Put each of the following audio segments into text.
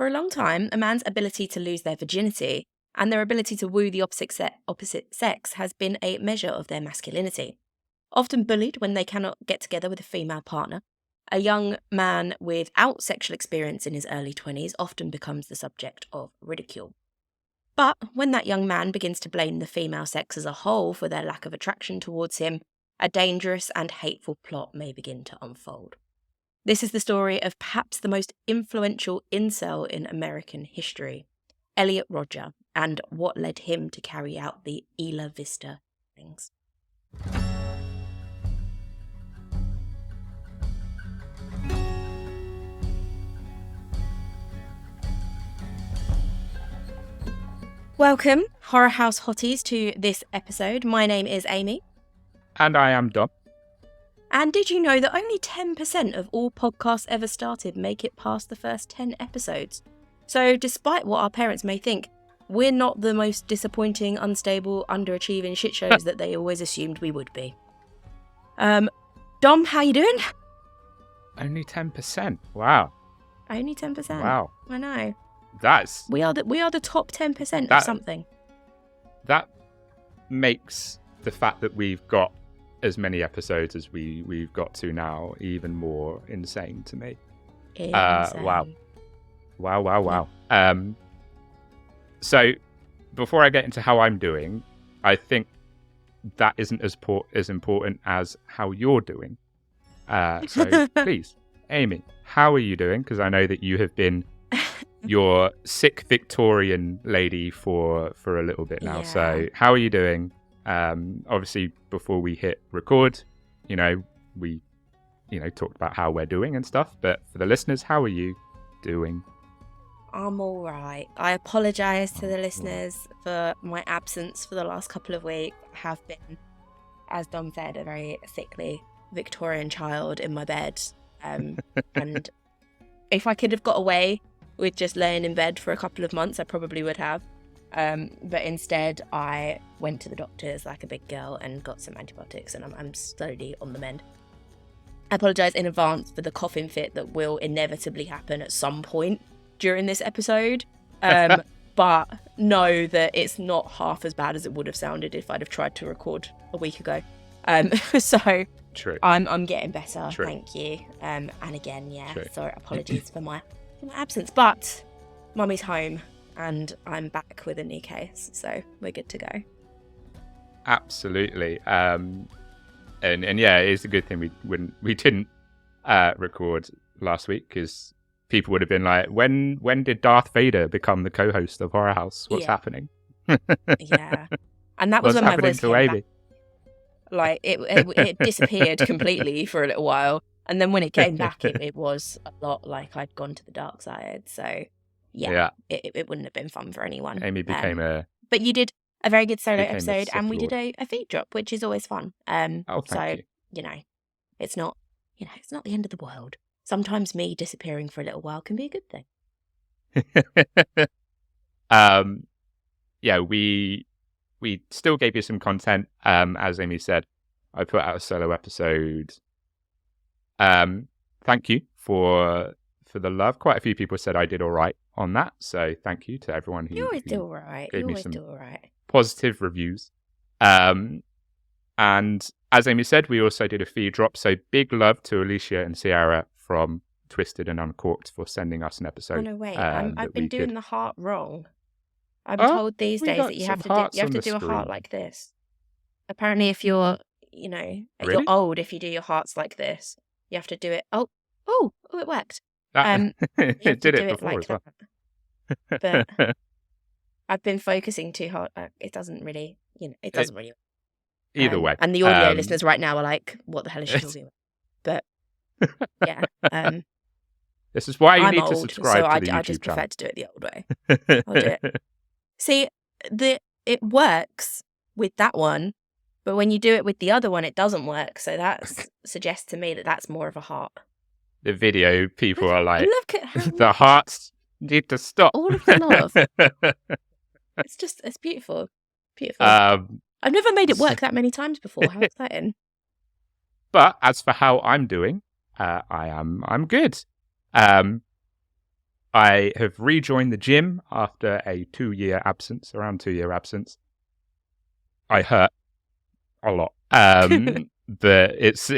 For a long time, a man's ability to lose their virginity and their ability to woo the opposite sex has been a measure of their masculinity. Often bullied when they cannot get together with a female partner, a young man without sexual experience in his early 20s often becomes the subject of ridicule. But when that young man begins to blame the female sex as a whole for their lack of attraction towards him, a dangerous and hateful plot may begin to unfold. This is the story of perhaps the most influential incel in American history, Elliot Rodger, and what led him to carry out the Isla Vista Killings. Welcome, Horror House Hotties, to this episode. My name is Amy. And I am Dom. And did you know that only 10% of all podcasts ever started make it past the first 10 episodes? So despite what our parents may think, we're not the most disappointing, unstable, underachieving shit shows that they always assumed we would be. Dom, how you doing? Only 10%. Wow. Only 10%. Wow. I know. We are the top 10% of something. That makes the fact that we've got as many episodes as we've got to now even more insane to me. Wow. So before I get into how I'm doing, I think that isn't as important as how you're doing. So please, Amy, how are you doing? Because I know that you have been your sick Victorian lady for a little bit now. Yeah. So how are you doing? Obviously, before we hit record, we talked about how we're doing and stuff. But for the listeners, how are you doing? I'm all right. I apologise to the listeners for my absence for the last couple of weeks. I have been, as Dom said, a very sickly Victorian child in my bed. And if I could have got away with just laying in bed for a couple of months, I probably would have. But instead, I went to the doctors like a big girl and got some antibiotics, and I'm slowly on the mend. I apologise in advance for the coughing fit that will inevitably happen at some point during this episode. But know that it's not half as bad as it would have sounded if I'd have tried to record a week ago. So True. I'm getting better. True. Thank you. And again, True. Sorry, apologies for my absence, but Mummy's home and I'm back with a new case, so we're good to go. Absolutely. And yeah, it's a good thing we didn't record last week, because people would have been like, when did Darth Vader become the co-host of Horror House? What's happening? Yeah, and that was when my voice came back. Like it disappeared completely for a little while. And then when it came back, it was a lot like I'd gone to the dark side. So, yeah. It wouldn't have been fun for anyone. Amy became But you did a very good solo episode, and we did a feed drop, which is always fun. Thank you. It's not the end of the world. Sometimes me disappearing for a little while can be a good thing. Yeah, we still gave you some content. As Amy said, I put out a solo episode. Thank you for the love. Quite a few people said I did all right on that, so thank you to everyone who do all right. Gave me some positive reviews. And as Amy said, we also did a feed drop, so big love to Alicia and Sierra from Twisted and Uncorked for sending us an episode. Oh no, wait, I've been doing the heart wrong. I'm told these days that you have to do a heart like this. Apparently, if you're you're old, if you do your hearts like this, you have to do it. Oh, it worked. It did it before as well. But I've been focusing too hard. It doesn't really, it doesn't really. Either way. And the audio listeners right now are like, what the hell is she talking about? But, yeah. This is why you I'm need old, to subscribe so to the YouTube I just channel. prefer to do it the old way. I'll do it. See, it works with that one, but when you do it with the other one, it doesn't work. So that suggests to me that that's more of a heart. The video people are like, look at how the hearts need to stop. All of the love. It's beautiful. Beautiful. I've never made it work that many times before. How exciting. But as for how I'm doing, I'm good. I have rejoined the gym after a 2-year absence, around 2-year absence. I hurt a lot, but it's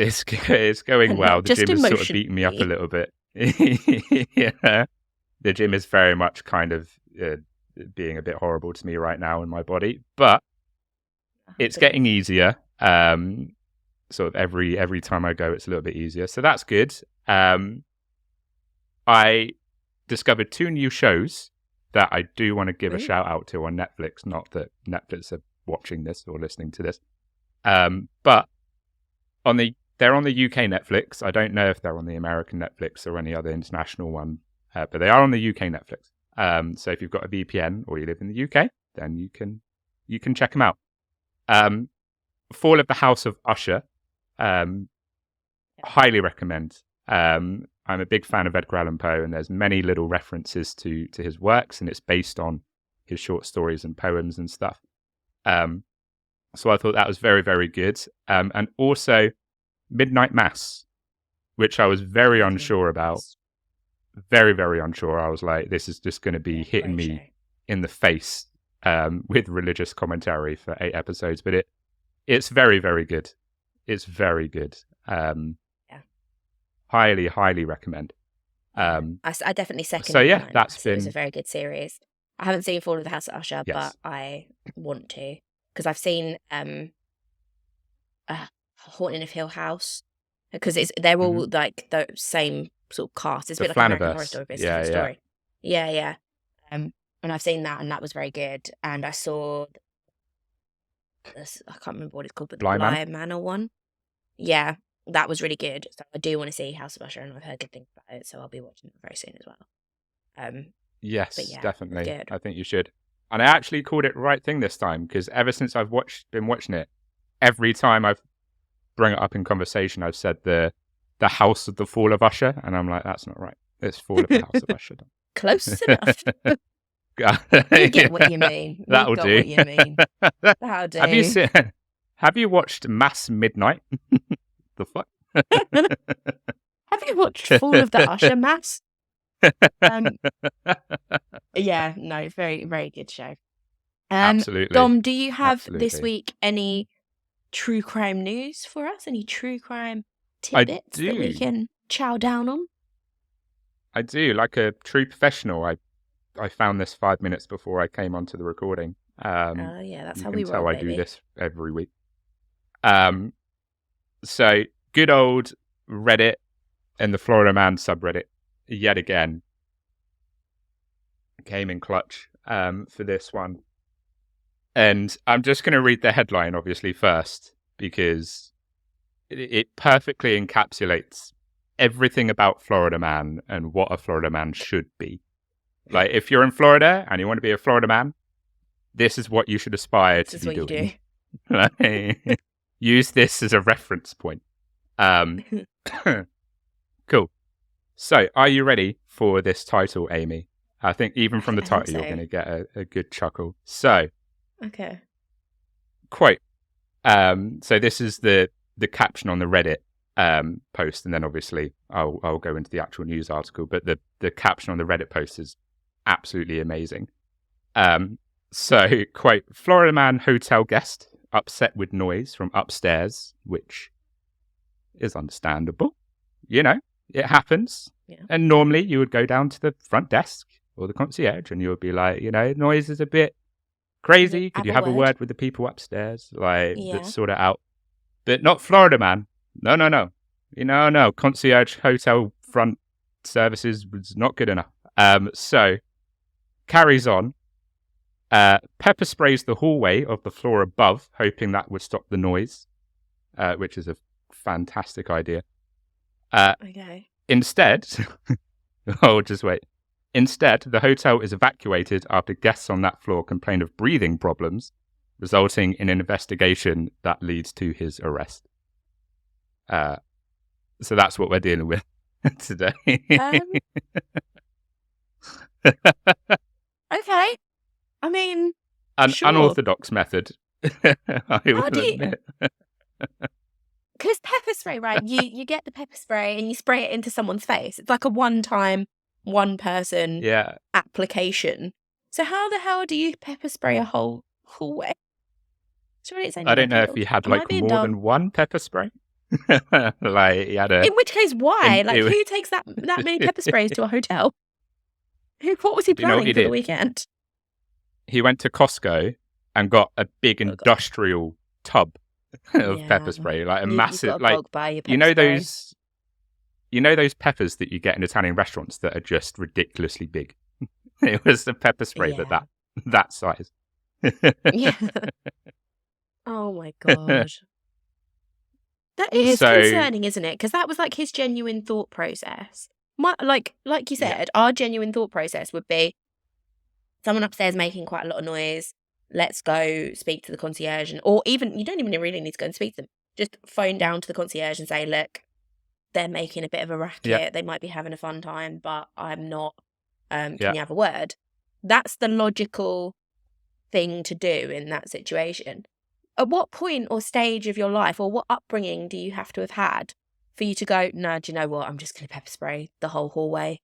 going And well. not The just gym has sort of beaten me up a emotionally. little bit. Yeah, the gym is very much kind of being a bit horrible to me right now in my body, but it's getting easier. Sort of every time I go, it's a little bit easier, so that's good. I discovered 2 new shows that I do want to give a shout out to on Netflix. Not that Netflix are watching this or listening to this, but they're on the UK Netflix. I don't know if they're on the American Netflix or any other international one, but they are on the UK Netflix. So if you've got a VPN or you live in the UK, then you can check them out. Fall of the House of Usher. Highly recommend. I'm a big fan of Edgar Allan Poe, and there's many little references to his works, and it's based on his short stories and poems and stuff. So I thought that was very, very good. And also Midnight Mass, which I was very unsure about. Very, very unsure. I was like, this is just going to be hitting me in the face with religious commentary for 8 episodes, but it's very, very good. It's very good. Highly, highly recommend. I definitely second. So yeah, it was a very good series. I haven't seen Fall of the House of Usher, but I want to, because I've seen Haunting of Hill House, because they're all like the same sort of cast. It's a bit like American Horror Story, but it's a different story. Yeah. And I've seen that, and that was very good. And I saw this, I can't remember what it's called, but the Bly Manor one. Yeah, that was really good. So I do want to see House of Usher, and I've heard good things about it, so I'll be watching it very soon as well. Yes, definitely. I think you should. And I actually called it right thing this time, because ever since I've been watching it, every time I've brought it up in conversation, I've said the House of the Fall of Usher, and I'm like, that's not right. It's Fall of the House of Usher. Close enough. You get what you mean. That'll do. What you mean. That'll do. Have you watched Mass Midnight? The fuck? Have you watched Fall of the Usher, Mass? Yeah, no, very, very good show. Absolutely. Dom, do you have this week any true crime news for us? Any true crime tidbits that we can chow down on? I do. Like a true professional, I found this 5 minutes before I came onto the recording. Yeah, that's how we roll, tell I baby. do this every week. So good old Reddit and the Florida Man subreddit yet again came in clutch for this one. And I'm just going to read the headline, obviously, first, because it perfectly encapsulates everything about Florida Man and what a Florida Man should be. Like, if you're in Florida and you want to be a Florida Man, this is what you should aspire to be doing. Like, use this as a reference point. Cool. So, are you ready for this title, Amy? I think even from the title, you're going to get a good chuckle. So, okay. Quote. So this is the caption on the Reddit post, and then obviously I'll go into the actual news article. But the caption on the Reddit post is absolutely amazing. So, quote, Florida man hotel guest upset with noise from upstairs, which is understandable. You know, it happens. Yeah. And normally you would go down to the front desk or the concierge and you would be like, you know, noise is a bit crazy. Could you have a word with the people upstairs? Like, let's sort it out. But not Florida man. No. No. Concierge hotel front services was not good enough. So, carries on. Pepper sprays the hallway of the floor above, hoping that would stop the noise, which is a fantastic idea. Okay. Instead, just wait. Instead, the hotel is evacuated after guests on that floor complained of breathing problems, resulting in an investigation that leads to his arrest. So that's what we're dealing with today. Okay. I mean, an unorthodox method. I will admit. Because pepper spray, right? You get the pepper spray and you spray it into someone's face. It's like a one-time one person Yeah. application. So how the hell do you pepper spray a whole hallway? Surely it's only I don't know if field. he had Am I like being more dumb? than one pepper spray. Like he had a. In which case, why? Like, it was- who takes that many pepper sprays to a hotel? What was he Do you know what planning he for the did? weekend? He went to Costco and got a big Oh, God. industrial tub of Yeah. pepper spray, like a You've massive, got to like bulk buy your you pepper know spray. those peppers that you get in Italian restaurants that are just ridiculously big. It was the pepper spray, but Yeah. that size. Yeah. Oh my God. That is So- concerning, isn't it? Because that was like his genuine thought process. Like you said, our genuine thought process would be someone upstairs making quite a lot of noise. Let's go speak to the concierge, or even you don't even really need to go and speak to them. Just phone down to the concierge and say, "Look, they're making a bit of a racket. Yeah. They might be having a fun time, but I'm not. Can Yeah. you have a word?" That's the logical thing to do in that situation. At what point or stage of your life or what upbringing do you have to have had for you to go, no, do you know what? I'm just going to pepper spray the whole hallway.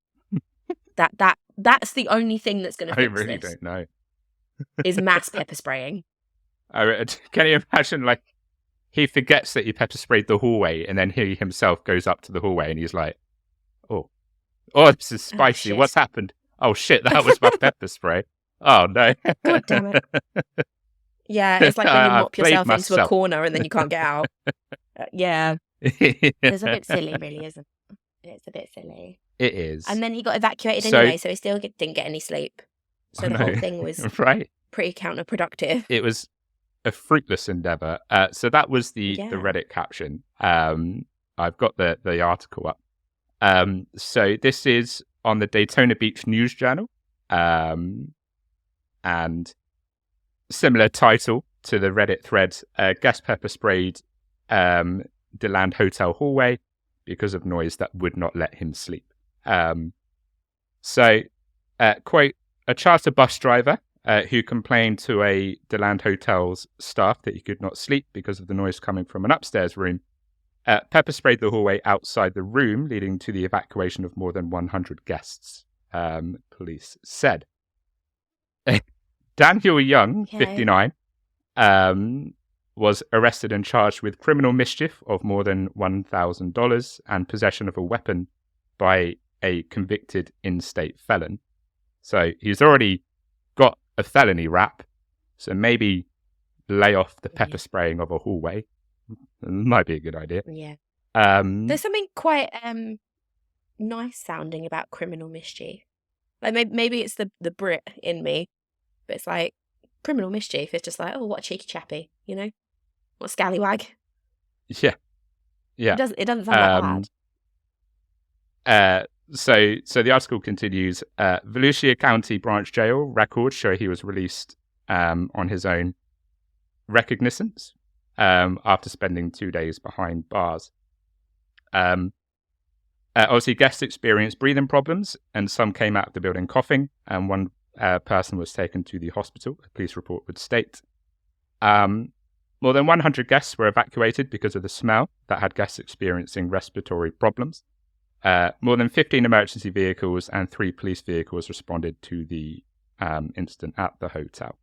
That's the only thing that's going to I fix really this don't know. is mass pepper spraying. Can you imagine, like, he forgets that he pepper sprayed the hallway, and then he himself goes up to the hallway, and he's like, "Oh, this is spicy. shit. What's happened? Oh shit, that was my pepper spray. Oh no, God damn it." Yeah, it's like when you I mop yourself played into a myself. corner and then you can't get out. Yeah, it's a bit silly, really, isn't it? It's a bit silly. It is. And then he got evacuated So- anyway, so he still didn't get any sleep. So I the whole know. thing was right. pretty counterproductive. It was a fruitless endeavor. So that was the Yeah. Reddit caption. I've got the article up. So this is on the Daytona Beach News Journal, and similar title to the Reddit thread. Gas pepper sprayed DeLand Hotel hallway because of noise that would not let him sleep. Quote, a charter bus driver who complained to a DeLand Hotel's staff that he could not sleep because of the noise coming from an upstairs room, pepper sprayed the hallway outside the room, leading to the evacuation of more than 100 guests, police said. Daniel Young, Okay. 59, was arrested and charged with criminal mischief of more than $1,000 and possession of a weapon by a convicted in-state felon. So he's already got a felony rap, so maybe lay off the pepper spraying of a hallway. Might be a good idea. Yeah. Um, There's something quite nice sounding about criminal mischief. Like maybe it's the Brit in me, but it's like criminal mischief. It's just like, oh, what a cheeky chappy, you know? What a scallywag. yeah. Yeah. It doesn't sound that bad. So the article continues. Volusia County Branch Jail records show he was released on his own recognizance after spending 2 days behind bars. Obviously, guests experienced breathing problems, and some came out of the building coughing, and one person was taken to the hospital, a police report would state. More than 100 guests were evacuated because of the smell that had guests experiencing respiratory problems. More than 15 emergency vehicles and 3 police vehicles responded to the incident at the hotel.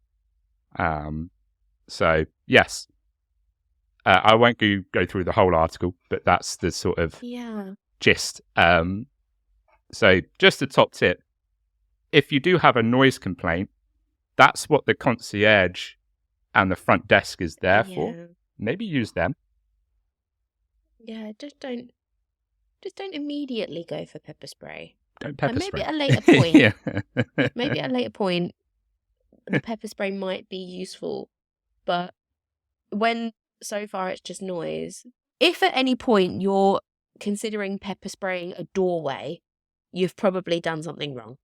So, yes. I won't go through the whole article, but that's the sort of gist. So, just a top tip. If you do have a noise complaint, that's what the concierge and the front desk is there for. Maybe use them. Yeah, just don't immediately go for pepper spray. Don't pepper spray. Maybe at a later point. Yeah. Maybe at a later point, the pepper spray might be useful. But when so far it's just noise. If at any point you're considering pepper spraying a doorway, you've probably done something wrong.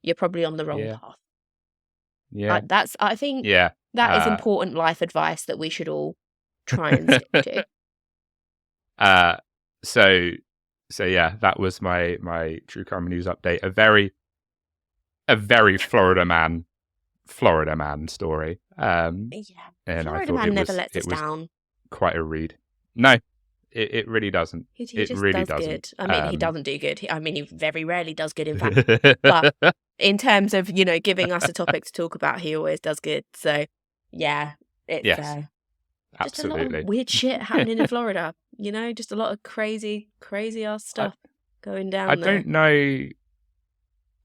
You're probably on the wrong path. Yeah. I think Yeah. that is important life advice that we should all try and stick to. So yeah, that was my true crime news update. A very Florida man story. And Yeah, I Florida thought man it never was lets us it was down. quite a read. No, It really doesn't. He It just really does doesn't. good. I mean, he doesn't do good. He very rarely does good, in fact. But in terms of, giving us a topic to talk about, he always does good. So, yeah, it's Yes, just a lot absolutely. of weird shit happening in Florida. Just a lot of crazy ass stuff going down I there. don't know.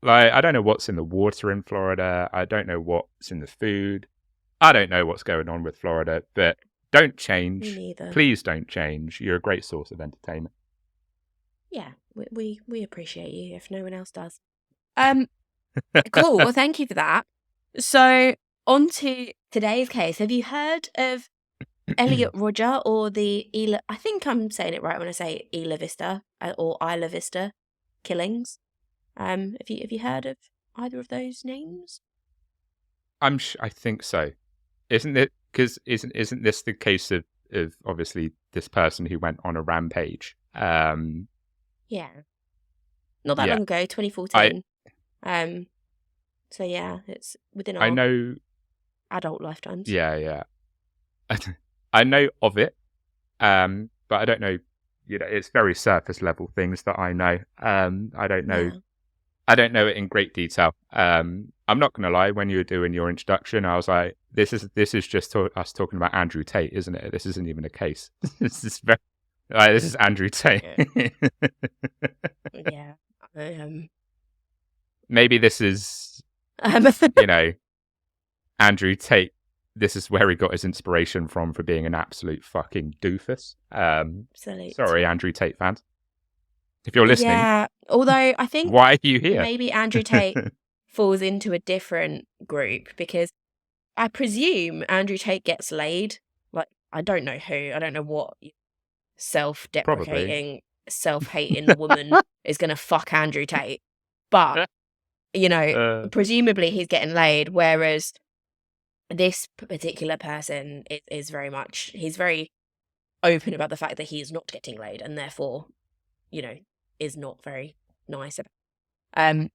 Like, I don't know what's in the water in Florida. I don't know what's in the food. I don't know what's going on with Florida, but don't change. Me neither. Please don't change. You're a great source of entertainment. Yeah, we appreciate you if no one else does. Cool. Well, thank you for that. So, on to today's case. Have you heard of Elliot Rodger or the Isla? I think I'm saying it right when I say Isla Vista or Isla Vista Killings. Have you heard of either of those names? I think so. Isn't it? Because isn't this the case of obviously this person who went on a rampage? Yeah. Not that long ago, 2014. So yeah, it's within our adult lifetimes. Yeah. I know of it, but I don't know. It's very surface level things that I know. I don't know. Yeah. I don't know it in great detail. I'm not going to lie. When you were doing your introduction, I was like, "This is just us talking about Andrew Tate, isn't it? This isn't even a case. This is this is Andrew Tate." Yeah. Maybe this is, Andrew Tate. This is where he got his inspiration from for being an absolute fucking doofus. Absolute. Sorry, Andrew Tate fans. If you're listening, yeah. Although I think why are you here? Maybe Andrew Tate falls into a different group because I presume Andrew Tate gets laid. Like, I don't know who. I don't know what self-deprecating, self-hating woman is going to fuck Andrew Tate. But, presumably he's getting laid, whereas this particular person is very much, he's very open about the fact that he is not getting laid and therefore, is not very nice about it.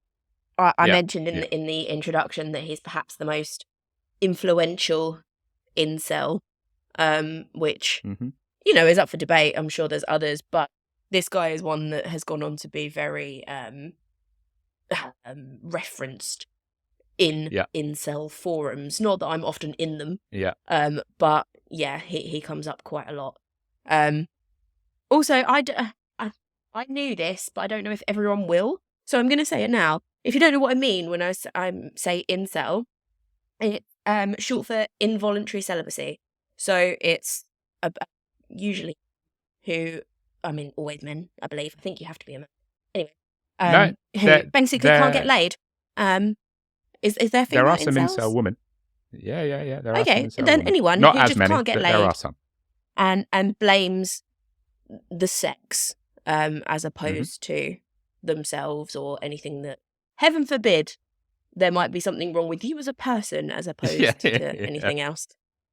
I mentioned in the introduction that he's perhaps the most influential incel, which, is up for debate. I'm sure there's others, but this guy is one that has gone on to be very referenced in incel forums. Not that I'm often in them. Yeah. But yeah, he comes up quite a lot. Also, I knew this, but I don't know if everyone will. So I'm going to say it now. If you don't know what I mean when I say incel, it's short for involuntary celibacy. So it's usually always men, I believe. I think you have to be a man. Anyway, who basically can't get laid. Is there female there are some incels? incel women. Yeah. There are okay, some incel then women. anyone Not who as just many, can't get but laid there are some. and blames the sex as opposed to themselves or anything that, heaven forbid, there might be something wrong with you as a person as opposed to anything else.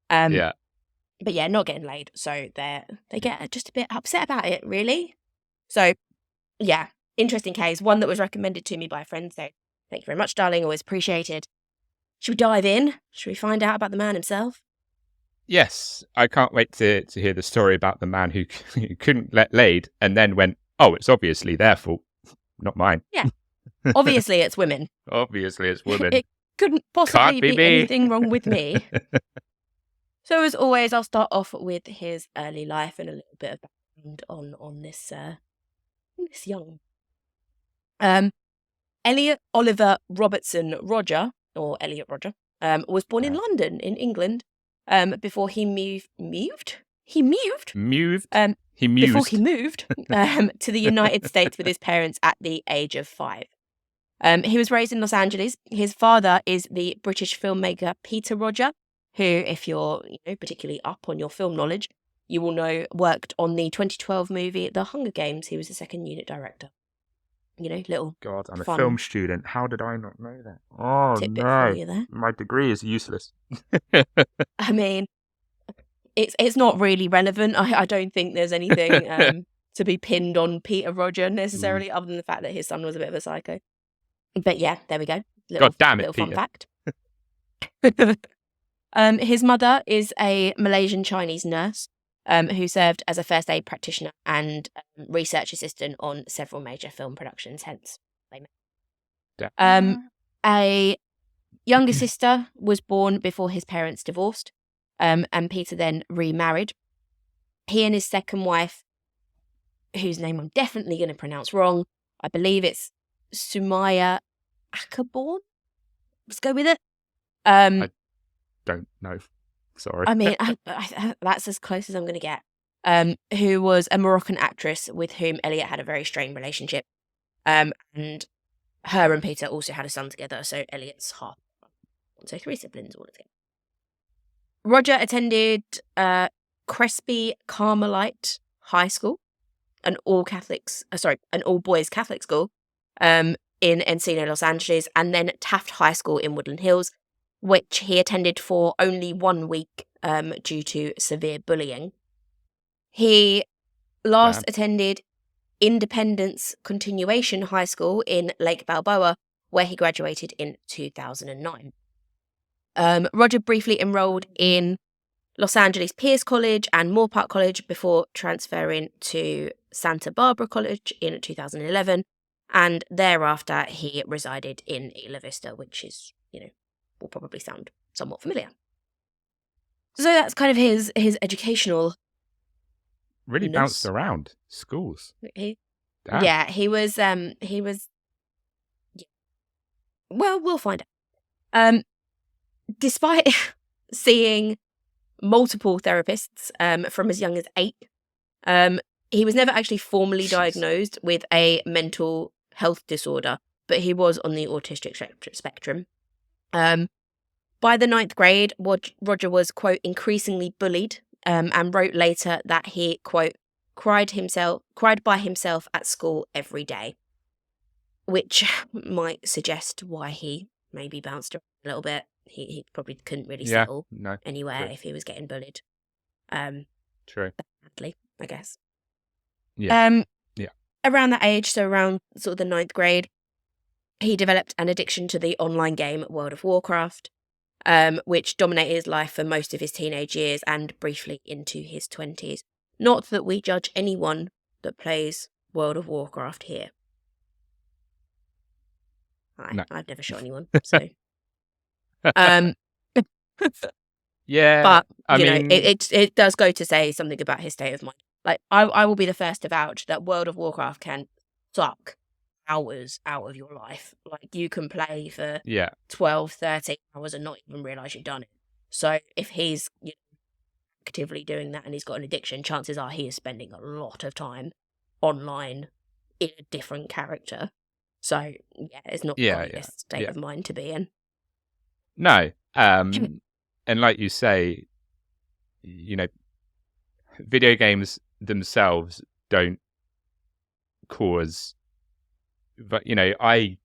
But yeah, not getting laid, so they get just a bit upset about it, really. So yeah, interesting case, one that was recommended to me by a friend. So thank you very much, darling. Always appreciated. Should we dive in? Should we find out about the man himself? Yes, I can't wait to hear the story about the man who couldn't get laid and then went, "Oh, it's obviously their fault, not mine." Yeah, obviously it's women. Obviously it's women. It couldn't possibly be me. anything wrong with me. So as always, I'll start off with his early life and a little bit of background on this young. Elliot Oliver Robertson Rodger, or Elliot Rodger, was born in London, in England, before he moved. Before he moved to the United States with his parents at the age of 5. He was raised in Los Angeles. His father is the British filmmaker Peter Rodger, who, if you're particularly up on your film knowledge, you will know worked on the 2012 movie The Hunger Games. He was the second unit director. Little God, I'm fun a film student. How did I not know that? Oh tidbit no, for you there. My degree is useless. I mean, it's not really relevant. I don't think there's anything to be pinned on Peter Rodger necessarily, other than the fact that his son was a bit of a psycho. But yeah, there we go. God damn it, little Peter. Fun fact. His mother is a Malaysian Chinese nurse, who served as a first aid practitioner and research assistant on several major film productions, hence they met. A younger sister was born before his parents divorced, and Peter then remarried. He and his second wife, whose name I'm definitely going to pronounce wrong, I believe it's Sumaya Ackerborn. Let's go with it. I don't know. Sorry. I mean, that's as close as I'm going to get. Who was a Moroccan actress with whom Elliot had a very strained relationship. And her and Peter also had a son together, so Elliot's half. So 3 siblings all together. Rodger attended Crespi Carmelite High School, an all-boys Catholic school in Encino, Los Angeles, and then Taft High School in Woodland Hills, which he attended for only 1 week due to severe bullying. He last attended Independence Continuation High School in Lake Balboa, where he graduated in 2009. Rodger briefly enrolled in Los Angeles Pierce College and Moore Park College before transferring to Santa Barbara College in 2011, and thereafter he resided in Isla Vista, which is, will probably sound somewhat familiar. So that's kind of his educational. Really bounced around schools. He was. Well, we'll find out. Despite seeing multiple therapists from as young as 8, he was never actually formally diagnosed with a mental health disorder, but he was on the autistic spectrum. By the 9th grade, Rodger was, quote, increasingly bullied, and wrote later that he, quote, cried by himself at school every day, which might suggest why he maybe bounced around a little bit. He probably couldn't really settle anywhere if he was getting bullied. True. Badly, I guess. Yeah. Around that age, so around sort of the 9th grade, he developed an addiction to the online game World of Warcraft, which dominated his life for most of his teenage years and briefly into his 20s. Not that we judge anyone that plays World of Warcraft here. I've never shot anyone, so. Yeah, but I mean, it does go to say something about his state of mind. Like, I will be the first to vouch that World of Warcraft can suck hours out of your life. Like, you can play for 12, 13 hours and not even realise you've done it. So if he's actively doing that and he's got an addiction, chances are he is spending a lot of time online in a different character. So it's not the greatest state of mind to be in. No. And like you say, video games themselves don't cause. But, I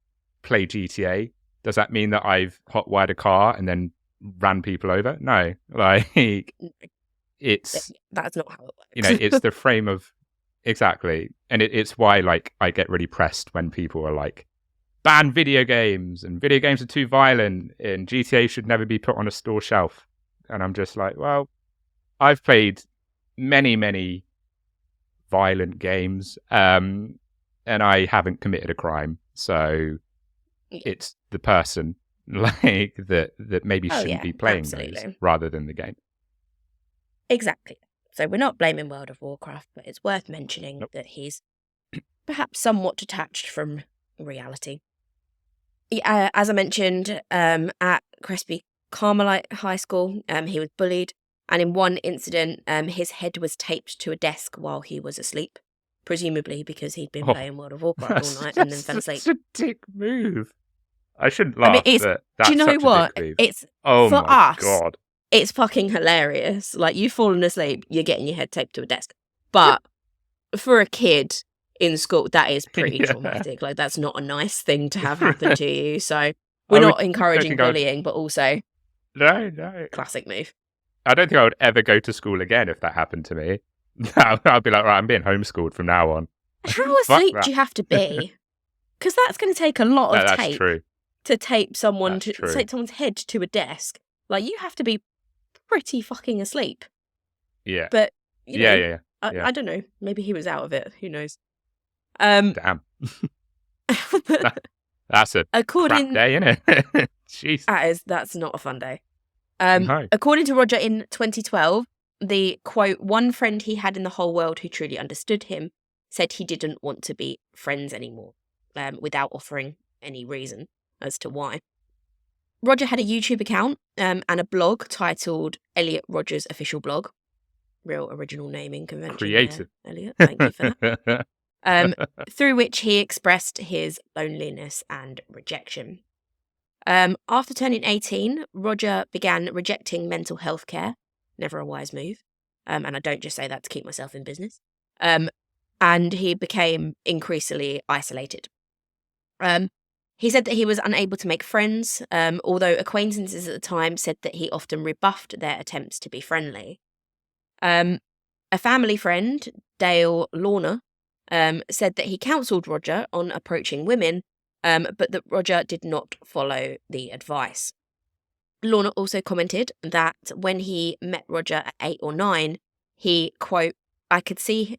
play GTA. Does that mean that I've hotwired a car and then ran people over? No. Like, that's not how it works. It's the frame of. Exactly. And it's why, like, I get really pressed when people are like, ban video games, and video games are too violent, and GTA should never be put on a store shelf. And I'm just like, well, I've played many, many violent games, and I haven't committed a crime. So it's the person like that maybe shouldn't be playing those rather than the game. Exactly. So we're not blaming World of Warcraft, but it's worth mentioning that he's perhaps somewhat detached from reality. As I mentioned, at Crespi Carmelite High School, he was bullied, and in one incident, his head was taped to a desk while he was asleep, presumably because he'd been playing World of Warcraft all night and then fell asleep. That's a dick move. I shouldn't laugh, but that's do you know such what? A dick move. It's for my us. God. It's fucking hilarious. Like, you've fallen asleep, you're getting your head taped to a desk. But for a kid in school, that is pretty traumatic. Like, that's not a nice thing to have happen to you. So we're not encouraging bullying, but also no classic move. I don't think I would ever go to school again if that happened to me. I'd be like, right, I'm being homeschooled from now on. How asleep do you have to be? Because that's going to take a lot of tape to tape someone's head to a desk. Like, you have to be pretty fucking asleep. Yeah. But you know, Yeah. I don't know. Maybe he was out of it. Who knows? Um, Damn. That's a crap according day, isn't it? Jeez. that's not a fun day. No. According to Rodger in 2012, the quote, one friend he had in the whole world who truly understood him said he didn't want to be friends anymore, without offering any reason as to why. Rodger had a YouTube account and a blog titled Elliot Rodger's Official Blog. Real original naming convention. Creative. There, Elliot. Thank you for that. Through which he expressed his loneliness and rejection. After turning 18, Rodger began rejecting mental health care. Never a wise move. And I don't just say that to keep myself in business. And he became increasingly isolated. He said that he was unable to make friends, although acquaintances at the time said that he often rebuffed their attempts to be friendly. A family friend, Dale Lorna, said that he counselled Rodger on approaching women, but that Rodger did not follow the advice. Lorna also commented that when he met Rodger at 8 or 9, he, quote, I could see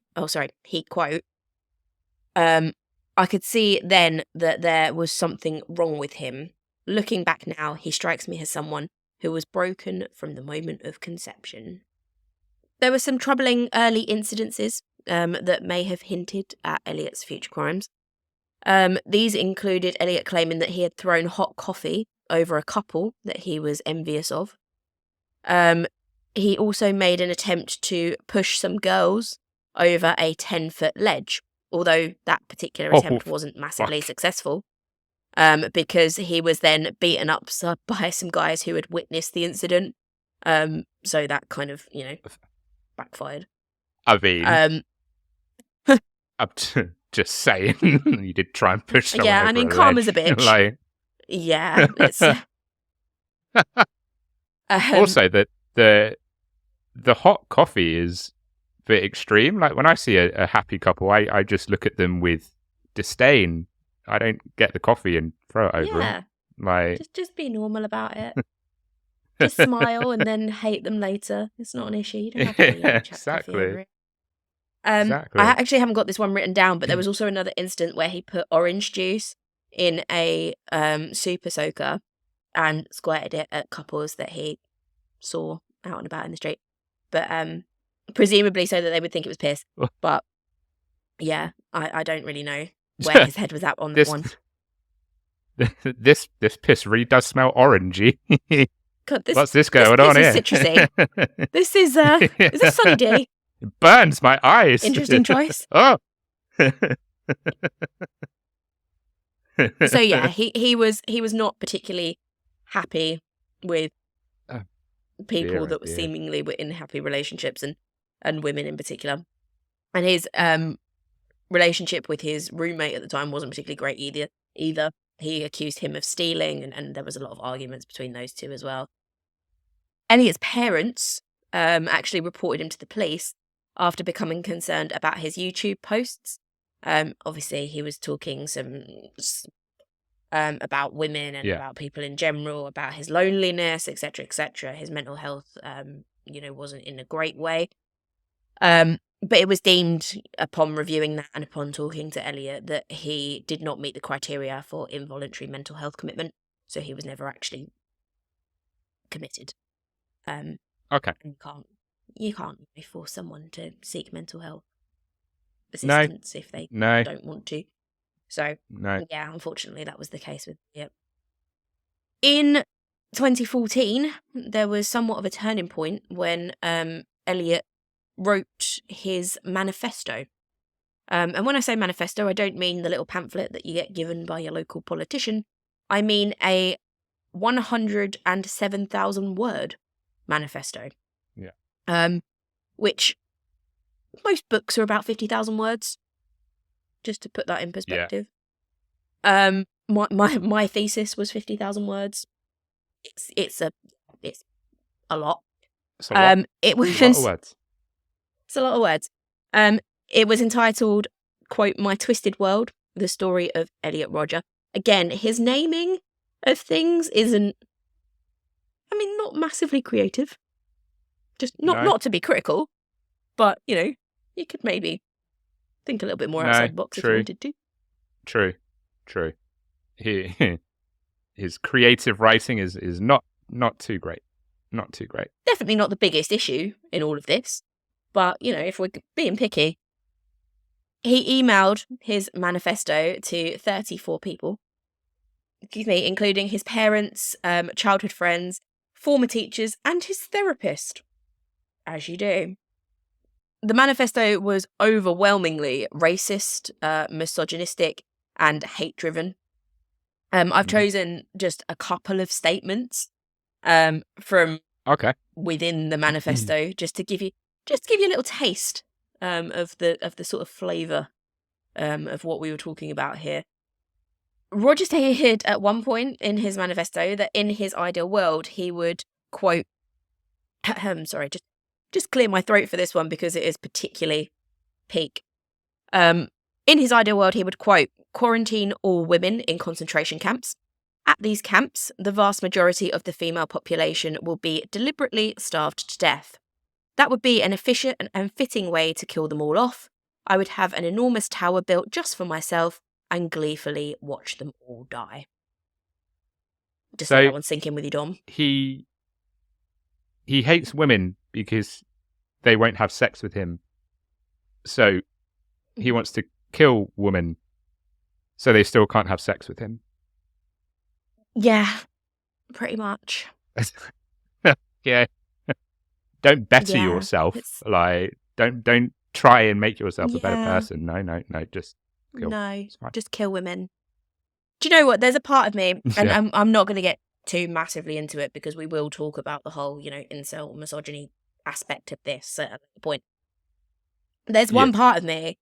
then that there was something wrong with him. Looking back now, he strikes me as someone who was broken from the moment of conception. There were some troubling early incidences that may have hinted at Elliot's future crimes. These included Elliot claiming that he had thrown hot coffee over a couple that he was envious of. He also made an attempt to push some girls over a 10-foot ledge, although that particular attempt wasn't massively successful, because he was then beaten up by some guys who had witnessed the incident. So that kind of, backfired. I mean, I'm just saying, you did try and push someone Yeah, over I mean, a karma's a ledge. bitch. Yeah, it's... Also, that the hot coffee is a bit extreme. Like when I see a happy couple, I just look at them with disdain. I don't get the coffee and throw it over them. Like just be normal about it. Just smile and then hate them later. It's not an issue. You don't have to exactly. Coffee over it. Exactly. I actually haven't got this one written down, but there was also another incident where he put orange juice in a super soaker and squirted it at couples that he saw out and about in the street. But presumably so that they would think it was piss. But yeah, I don't really know where his head was at on that one. This piss really does smell orangey. God, what's this going on here? This is citrusy. This is a sunny day. It burns my eyes. Interesting choice. Oh. So yeah, he was not particularly happy with people that were seemingly were in happy relationships and women in particular. And his relationship with his roommate at the time wasn't particularly great either. He accused him of stealing, and there was a lot of arguments between those two as well. Elliot's parents actually reported him to the police after becoming concerned about his YouTube posts. Obviously, he was talking some about women and about people in general, about his loneliness, etc., etc. His mental health, wasn't in a great way. But it was deemed upon reviewing that and upon talking to Elliot that he did not meet the criteria for involuntary mental health commitment, so he was never actually committed. Okay. You can't force someone to seek mental health assistance if they don't want to. So, yeah, unfortunately, that was the case with Elliot. In 2014, there was somewhat of a turning point when Elliot wrote his manifesto. And when I say manifesto, I don't mean the little pamphlet that you get given by your local politician. I mean a 107,000 word manifesto. Yeah. Which most books are about 50,000 words. Just to put that in perspective. Yeah. My thesis was 50,000 words. It's a lot. It's a lot. It was a lot of words. It's a lot of words. It was entitled, quote, My Twisted World, the story of Elliot Rodger. Again, his naming of things isn't, not massively creative. Just not to be critical, But, you could maybe think a little bit more outside the box if you wanted to. True. His creative writing is not too great. Not too great. Definitely not the biggest issue in all of this. But, if we're being picky, he emailed his manifesto to 34 people, including his parents, childhood friends, former teachers, and his therapist. As you do. The manifesto was overwhelmingly racist, misogynistic, and hate-driven. I've chosen just a couple of statements from within the manifesto, just to give you a little taste of the sort of flavour of what we were talking about here. Rodger stated at one point in his manifesto that in his ideal world he would, quote, sorry, just clear my throat for this one because it is particularly peak. In his ideal world, he would, quote, quarantine all women in concentration camps. At these camps, the vast majority of the female population will be deliberately starved to death. That would be an efficient and fitting way to kill them all off. I would have an enormous tower built just for myself and gleefully watch them all die. Just let that one sink in with you, Dom. He hates women because they won't have sex with him. So he wants to kill women so they still can't have sex with him. Yeah, pretty much. Yeah. Don't better yourself. Like, don't try and make yourself a better person. No, just kill. No, just kill women. Do you know what? There's a part of me, and I'm not going to get too massively into it because we will talk about the whole, incel misogyny aspect of this at a point. There's one part of me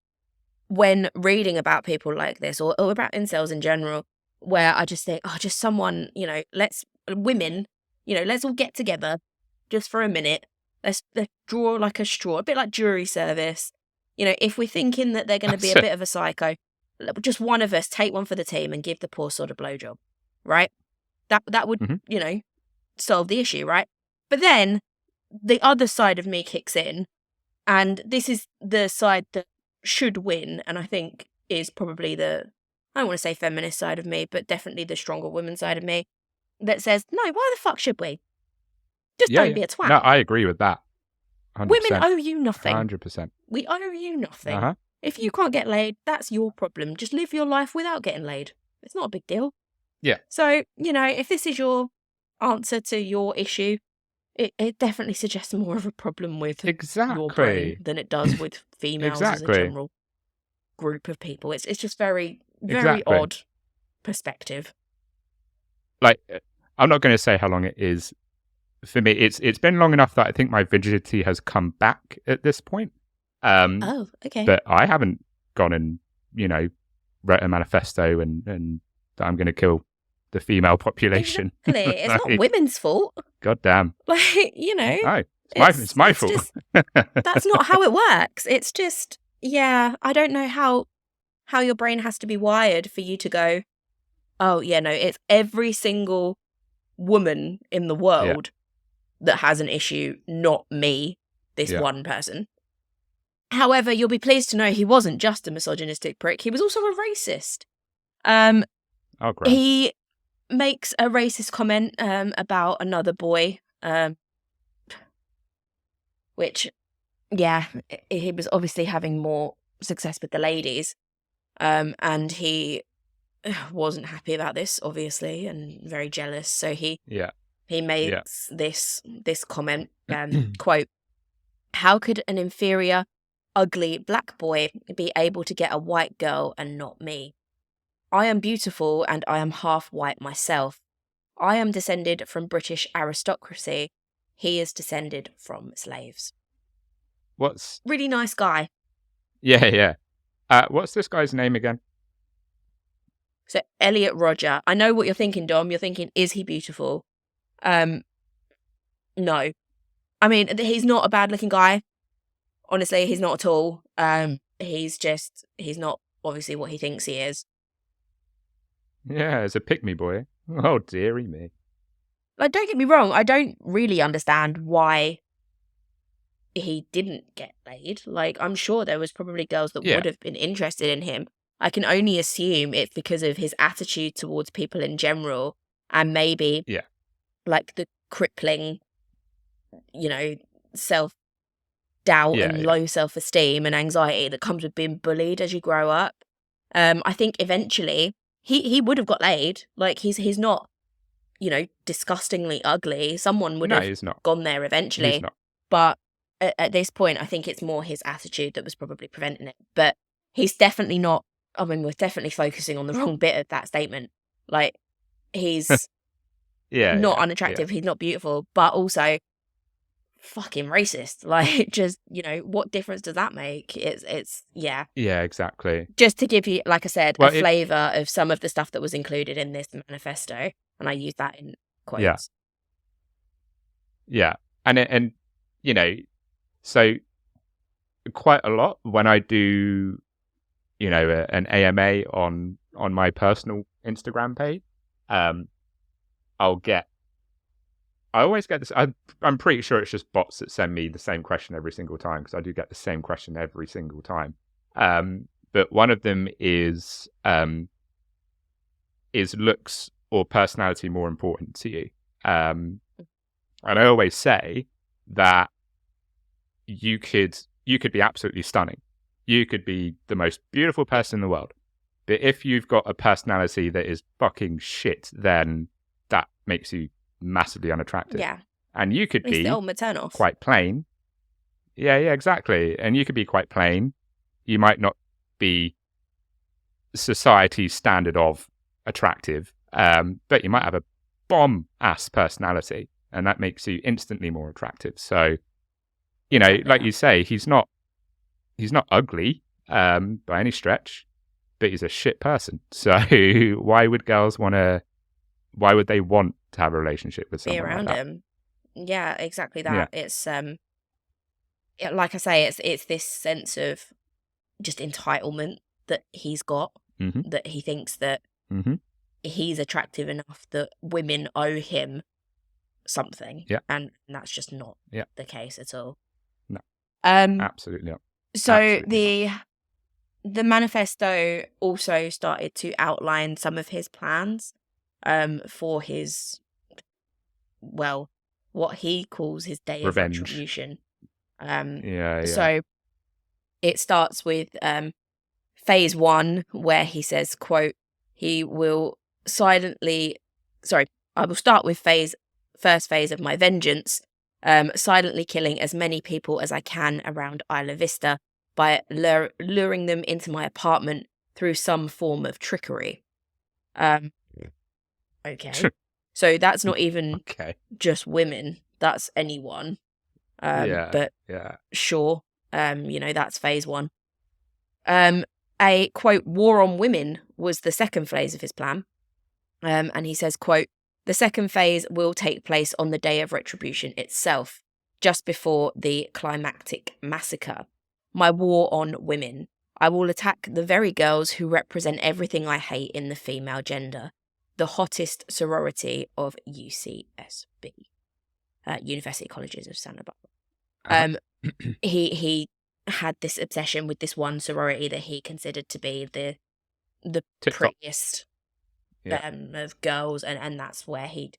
when reading about people like this or about incels in general where I just think, just someone, let's all get together just for a minute. Let's draw like a straw, a bit like jury service. If we're thinking that they're going to be a bit of a psycho, just one of us take one for the team and give the poor sod a blowjob, right? That would, solve the issue, right? But then the other side of me kicks in, and this is the side that should win, and I think is probably I don't want to say feminist side of me, but definitely the stronger woman side of me, that says, no, why the fuck should we? Just don't be a twat. No, I agree with that. 100%. Women owe you nothing. 100%. We owe you nothing. If you can't get laid, that's your problem. Just live your life without getting laid. It's not a big deal. Yeah. So, if this is your answer to your issue, it definitely suggests more of a problem with your brain than it does with females as a general group of people. It's just very, very odd perspective. Like, I'm not going to say how long it is. For me, it's been long enough that I think my vigility has come back at this point. Okay. But I haven't gone and, wrote a manifesto and that I'm going to kill the female population. Exactly. It's not women's fault. God damn. Like, No, it's my fault. Just, that's not how it works. It's just, I don't know how your brain has to be wired for you to go, it's every single woman in the world that has an issue, not me, this one person. However, you'll be pleased to know he wasn't just a misogynistic prick. He was also a racist. Great. He makes a racist comment about another boy, which, he was obviously having more success with the ladies, and he wasn't happy about this, obviously, and very jealous. So he makes this comment, quote, "How could an inferior, ugly black boy be able to get a white girl and not me? I am beautiful and I am half white myself. I am descended from British aristocracy. He is descended from slaves." What's really nice guy? Yeah. What's this guy's name again? So Elliot Rodger. I know what you're thinking, Dom. You're thinking, is he beautiful? No. I mean, he's not a bad-looking guy. Honestly, he's not at all. He's not obviously what he thinks he is. Yeah, it's a pick-me boy. Oh, dearie me. Like, don't get me wrong, I don't really understand why he didn't get laid. Like, I'm sure there was probably girls that would have been interested in him. I can only assume it's because of his attitude towards people in general, and maybe like the crippling, self-doubt and low self-esteem and anxiety that comes with being bullied as you grow up. I think eventually he would have got laid. Like, he's not, disgustingly ugly. Someone would have gone there eventually. He's not. But at this point, I think it's more his attitude that was probably preventing it. But he's definitely not. I mean, we're definitely focusing on the wrong bit of that statement. Like, he's not unattractive. He's not beautiful, but also fucking racist. Like, just, what difference does that make? It's Yeah, exactly. Just to give you, like I said, a flavour of some of the stuff that was included in this manifesto, and I use that in quotes. Yeah. And so quite a lot when I do, an AMA on my personal Instagram page, I always get this. I'm pretty sure it's just bots that send me the same question every single time, because I do get the same question every single time. But one of them is looks or personality more important to you? And I always say that you could be absolutely stunning. You could be the most beautiful person in the world. But if you've got a personality that is fucking shit, then that makes you massively unattractive. Yeah. And you could be maternal. quite plain. Yeah, exactly. And you could be quite plain. You might not be society's standard of attractive, but you might have a bomb-ass personality, and that makes you instantly more attractive. So, like you say, he's not ugly by any stretch, but he's a shit person. So why would they want to have a relationship with someone be around like that? him? Yeah, exactly that. It's like I say, it's this sense of just entitlement that he's got, that he thinks that he's attractive enough that women owe him something. Yeah. And that's just not the case at all. No. Absolutely not. So Absolutely the manifesto also started to outline some of his plans for his, what he calls his day Revenge. of retribution. So it starts with phase 1, where he says, quote, I will start with first phase of my vengeance, silently killing as many people as I can around Isla Vista by luring them into my apartment through some form of trickery. Okay. So that's not even just women. That's anyone. But sure. That's phase 1. A, quote, war on women was the second phase of his plan. And he says, quote, the second phase will take place on the day of retribution itself, just before the climactic massacre. My war on women. I will attack the very girls who represent everything I hate in the female gender. The hottest sorority of UCSB, University Colleges of Santa Barbara. He had this obsession with this one sorority that he considered to be the prettiest of girls, and that's where he'd,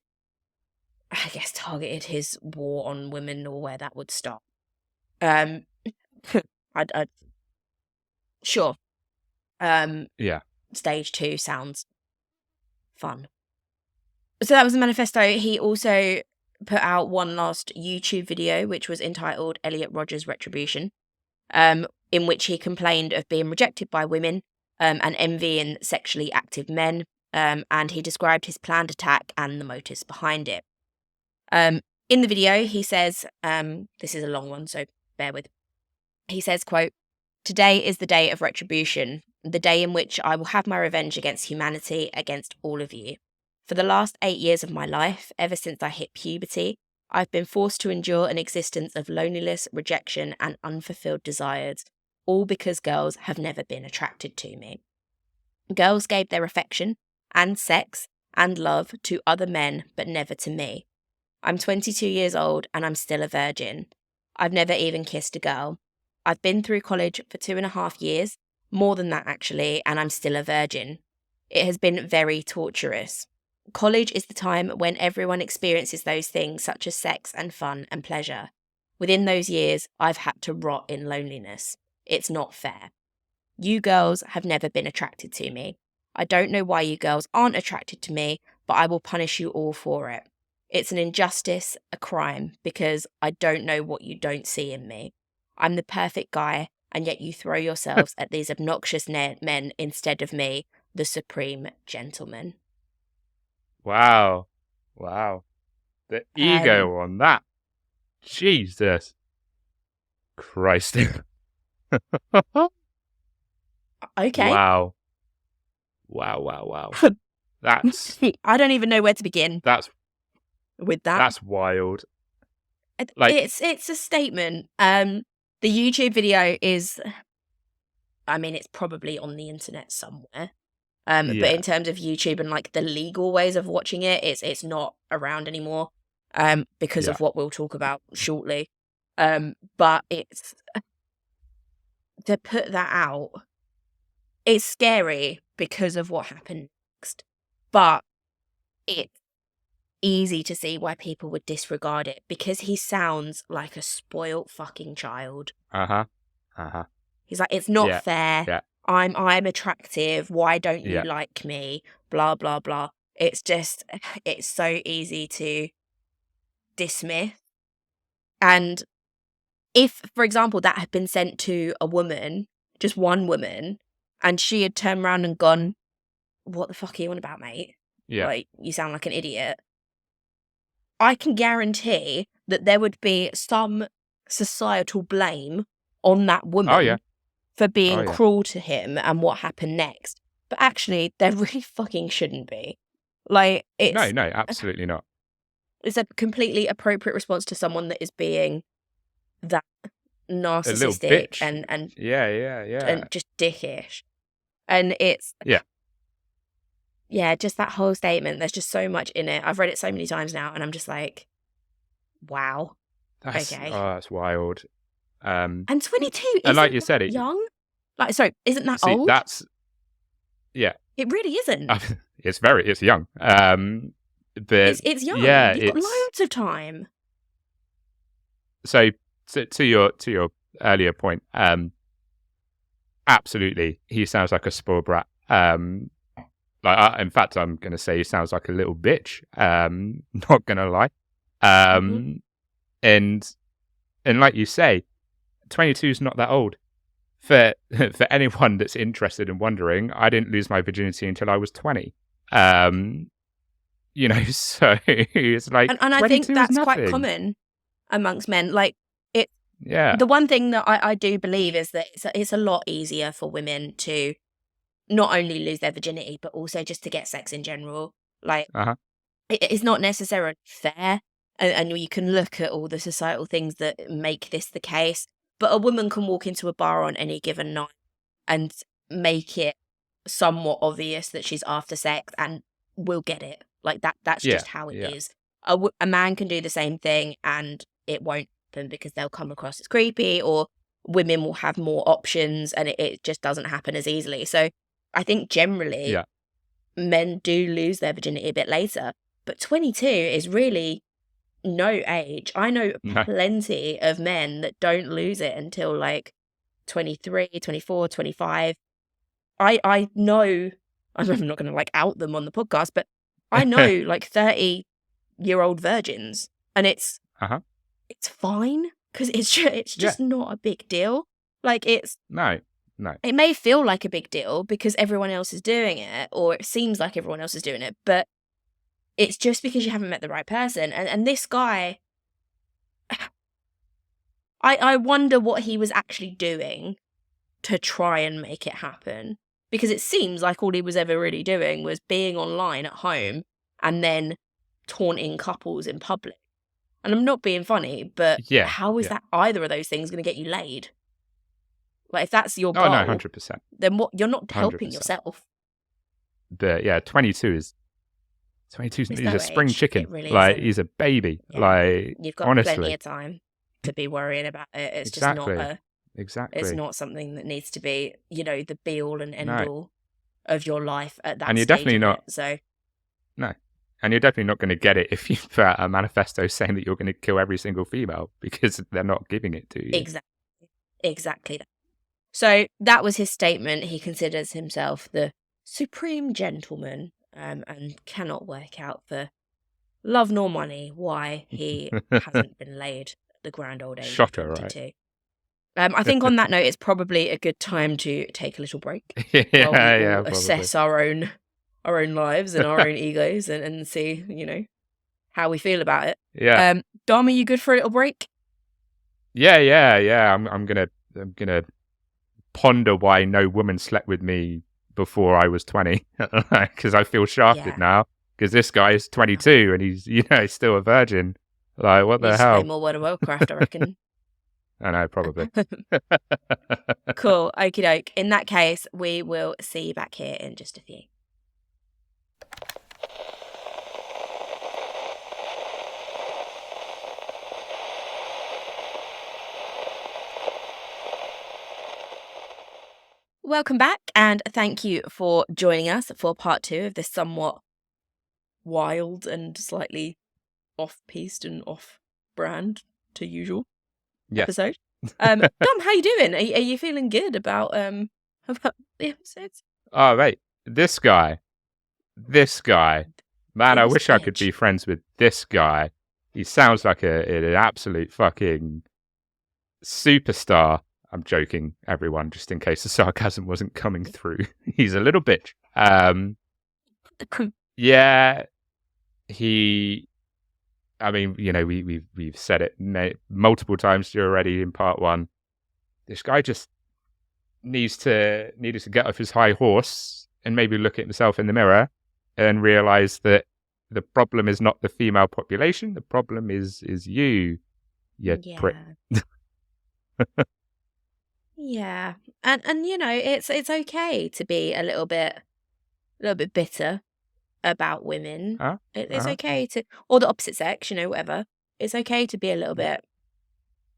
I guess, targeted his war on women, or where that would stop. I'd sure. Stage 2 sounds fun. So that was the manifesto. He also put out one last YouTube video, which was entitled Elliot Rodger's Retribution, in which he complained of being rejected by women and envying sexually active men, and he described his planned attack and the motives behind it. In the video, he says, this is a long one, so bear with. He says, quote, today is the day of retribution, the day in which I will have my revenge against humanity, against all of you. For the last 8 years of my life, ever since I hit puberty, I've been forced to endure an existence of loneliness, rejection, and unfulfilled desires, all because girls have never been attracted to me. Girls gave their affection, and sex, and love to other men, but never to me. I'm 22 years old, and I'm still a virgin. I've never even kissed a girl. I've been through college for 2.5 years, more than that actually, and I'm still a virgin. It has been very torturous. College is the time when everyone experiences those things such as sex and fun and pleasure. Within those years, I've had to rot in loneliness. It's not fair. You girls have never been attracted to me. I don't know why you girls aren't attracted to me, but I will punish you all for it. It's an injustice, a crime, because I don't know what you don't see in me. I'm the perfect guy, and yet you throw yourselves at these obnoxious men instead of me, the supreme gentleman. Wow. The ego on that. Jesus Christ. Okay. Wow. That's I don't even know where to begin with that. That's wild. It's a statement. The YouTube video is, I mean, it's probably on the internet somewhere. But in terms of YouTube and like the legal ways of watching it, it's not around anymore. Because of what we'll talk about shortly. But it's to put that out. It's scary because of what happened next, but it's easy to see why people would disregard it because he sounds like a spoilt fucking child. He's like, it's not fair. Yeah. I'm attractive. Why don't you like me? Blah, blah, blah. It's just, it's so easy to dismiss. And if, for example, that had been sent to a woman, just one woman, and she had turned around and gone, what the fuck are you on about, mate? Yeah. Like, you sound like an idiot. I can guarantee that there would be some societal blame on that woman for being cruel to him and what happened next. But actually, there really fucking shouldn't be. Like, it's... No, absolutely not. It's a completely appropriate response to someone that is being that narcissistic and and just dickish. And it's just that whole statement. There's just so much in it. I've read it so many times now, and I'm just like, wow. Okay. Oh, that's wild. And 22. And like you said, young. Like, sorry, isn't that old? That's it really isn't. It's young. But it's young. Yeah, you've got loads of time. So to your earlier point, absolutely, he sounds like a spoiled brat. In fact, I'm going to say he sounds like a little bitch. Not going to lie. And like you say, 22 is not that old. For anyone that's interested and wondering, I didn't lose my virginity until I was 20. So it's like, and I think that's quite common amongst men. Like it. Yeah. The one thing that I do believe is that it's a lot easier for women to not only lose their virginity, but also just to get sex in general. Like, it's not necessarily fair. And you can look at all the societal things that make this the case. But a woman can walk into a bar on any given night and make it somewhat obvious that she's after sex and will get it. Like, that's just how it is. A man can do the same thing and it won't happen because they'll come across as creepy, or women will have more options and it just doesn't happen as easily. So I think generally men do lose their virginity a bit later. But 22 is really no age. I know plenty of men that don't lose it until like 23, 24, 25. I know, I'm not going to like out them on the podcast, but I know like 30-year-old virgins, and it's fine because it's just not a big deal. Like no. It may feel like a big deal because everyone else is doing it, or it seems like everyone else is doing it, but it's just because you haven't met the right person. And this guy, I wonder what he was actually doing to try and make it happen. Because it seems like all he was ever really doing was being online at home and then taunting couples in public. And I'm not being funny, but how is that either of those things going to get you laid? Like, if that's your goal, 100%. Then what? You're not helping yourself. But yeah, 22 is he's a spring chicken. Really like isn't. he's a baby. Like, you've got honestly, plenty of time. to be worrying about it. It's Exactly. just not Exactly. it's not something that needs to be, the be all and end No. all of your life at that And you're stage definitely in not. it. So No. And you're definitely not going to get it if you put out a manifesto saying that you're going to kill every single female, because they're not giving it to you. exactly that. So that was his statement. He considers himself the supreme gentleman, and cannot work out for love nor money why he hasn't been laid at the grand old age Shocker, of 22. I think on that note, it's probably a good time to take a little break while we all probably. assess our own lives and our own egos and see, how we feel about it. Yeah. Dom, are you good for a little break? Yeah. I'm gonna ponder why no woman slept with me before I was 20, because I feel shafted now. Because this guy is 22 and he's still a virgin. Like, what the hell? Play more World of Warcraft, I reckon. I know, probably. Cool. Okie doke. In that case, we will see you back here in just a few. Welcome back, and thank you for joining us for part 2 of this somewhat wild and slightly off-piste and off-brand to usual episode. Dom, how you doing? Are you feeling good about the episodes? Oh, right. This guy. Man, I wish I could be friends with this guy. He sounds like an absolute fucking superstar. I'm joking, everyone, just in case the sarcasm wasn't coming through. He's a little bitch. Yeah, I mean, we've said it multiple times already in part 1. This guy just needed to get off his high horse and maybe look at himself in the mirror and realize that the problem is not the female population. The problem is you prick. Yeah, and it's okay to be a little bit bitter about women. It's okay to, or the opposite sex, whatever. It's okay to be a little bit,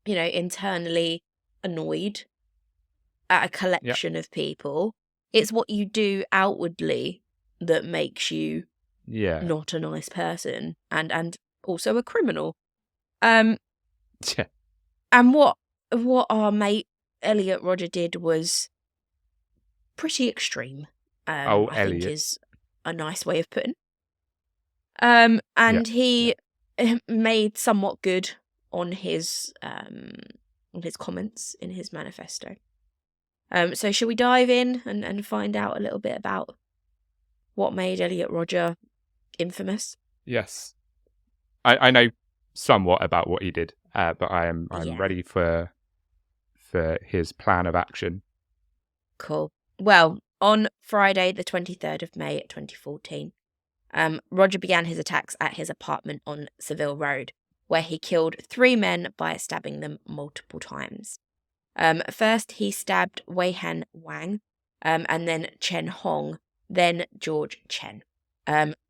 internally annoyed at a collection of people. It's what you do outwardly that makes you not a nice person and also a criminal. And what our mate Elliot Rodger did was pretty extreme. I think is a nice way of putting. And he made somewhat good on his comments in his manifesto. So shall we dive in and find out a little bit about what made Elliot Rodger infamous? Yes. I know somewhat about what he did, but I'm ready for his plan of action. Cool. Well, on Friday, the 23rd of May, 2014, Rodger began his attacks at his apartment on Seville Road, where he killed 3 men by stabbing them multiple times. First, he stabbed Wei-Han Wang, and then Chen Hong, then George Chen.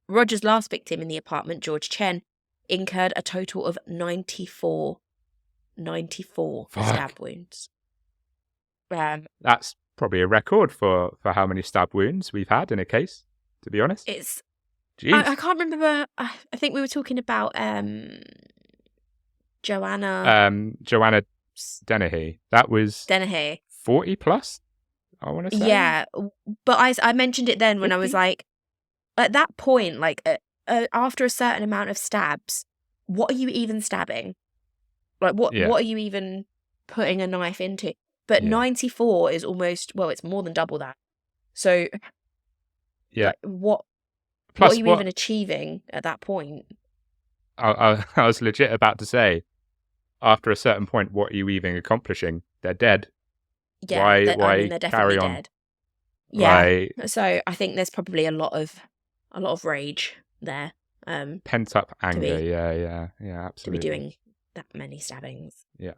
Rodger's last victim in the apartment, George Chen, incurred a total of 94 stab wounds. That's probably a record for how many stab wounds we've had in a case, to be honest. It's... Jeez. I can't remember. I think we were talking about Joanna Dennehy. That was Dennehy. 40 plus, I want to say. Yeah, but I mentioned it then when 50? I was like, at that point, like after a certain amount of stabs, what are you even stabbing? Like what are you even putting a knife into? But 94 is almost, well, it's more than double that. So like, what are you even achieving at that point? I was legit about to say, after a certain point, what are you even accomplishing? They're dead. Yeah, why they're definitely carry on? Dead. Yeah. So I think there's probably a lot of rage there. Pent up anger. Yeah, absolutely. To be doing that many stabbings. Yeah.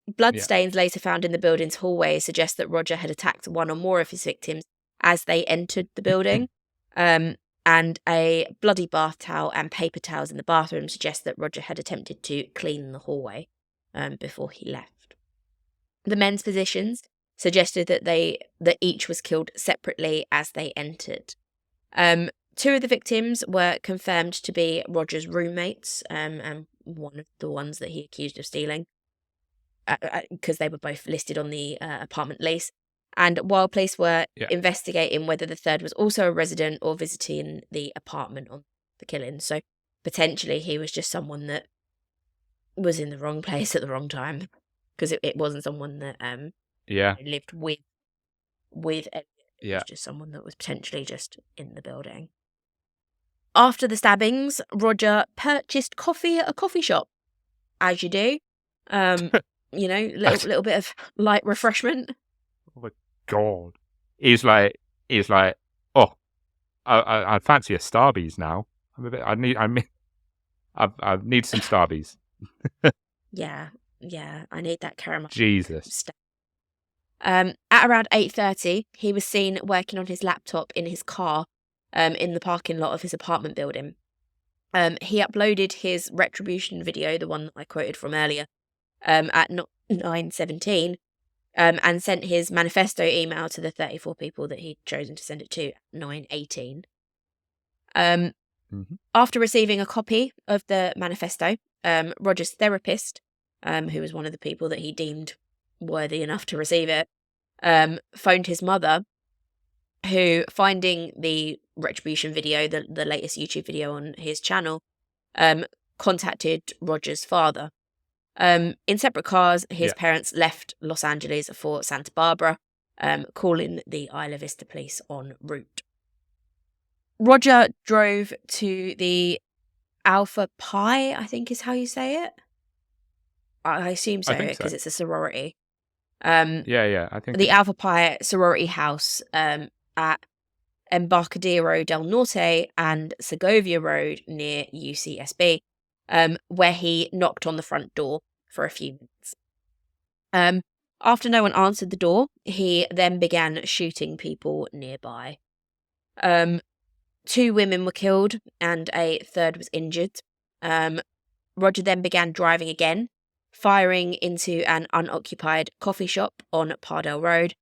Bloodstains later found in the building's hallway suggest that Rodger had attacked one or more of his victims as they entered the building. And a bloody bath towel and paper towels in the bathroom suggest that Rodger had attempted to clean the hallway. before he left. The men's positions suggested that each was killed separately as they entered. Two of the victims were confirmed to be Rodger's roommates, and one of the ones that he accused of stealing, because they were both listed on the apartment lease. And while police were investigating whether the third was also a resident or visiting the apartment on the killing, so potentially he was just someone that was in the wrong place at the wrong time, because it wasn't someone that lived with Elliot. It was just someone that was potentially just in the building. After the stabbings, Rodger purchased coffee at a coffee shop, as you do. Little bit of light refreshment. Oh my god! He's like, oh, I fancy a Starbies now. I need some Starbies. Yeah, I need that caramel. Jesus. At around 8:30, he was seen working on his laptop in his car, in the parking lot of his apartment building. He uploaded his retribution video, the one that I quoted from earlier, at 9:17, and sent his manifesto email to the 34 people that he'd chosen to send it to at 9:18. After receiving a copy of the manifesto, Rodger's therapist, who was one of the people that he deemed worthy enough to receive it, phoned his mother, who, finding the retribution video, the latest YouTube video on his channel, contacted Rodger's father. In separate cars, his parents left Los Angeles for Santa Barbara, calling the Isla Vista police en route. Rodger drove to the Alpha Pi, I think is how you say it. I assume so, because it's a sorority. I think the Alpha Pi sorority house at Embarcadero del Norte and Segovia Road near UCSB, where he knocked on the front door for a few minutes. After no one answered the door, he then began shooting people nearby. 2 women were killed and a third was injured. Rodger then began driving again, firing into an unoccupied coffee shop on Pardell Road,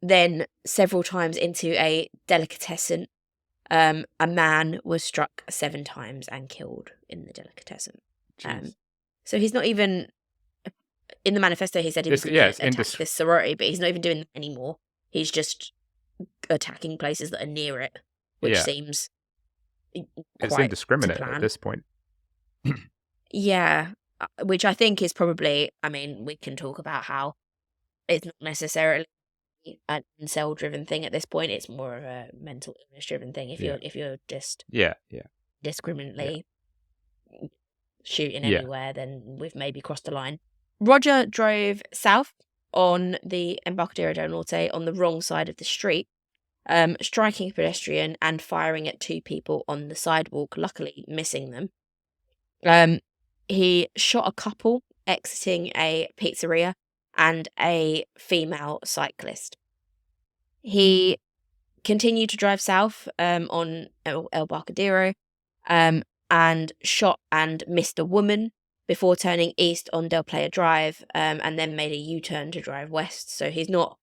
then several times into a delicatessen. A man was struck 7 times and killed in the delicatessen. So he's not even... In the manifesto, he said he was going to attack this sorority, but he's not even doing that anymore. He's just attacking places that are near it, which seems it's indiscriminate at this point. Yeah, which I think is probably... I mean, we can talk about how it's not necessarily an incel-driven thing at this point. It's more of a mental illness-driven thing. If you're just discriminately shooting anywhere, then we've maybe crossed the line. Rodger drove south on the Embarcadero del Norte on the wrong side of the street, striking a pedestrian and firing at 2 people on the sidewalk, luckily missing them. He shot a couple exiting a pizzeria and a female cyclist. He continued to drive south on El Barcadero and shot and missed a woman before turning east on Del Playa Drive, and then made a U-turn to drive west. So he's not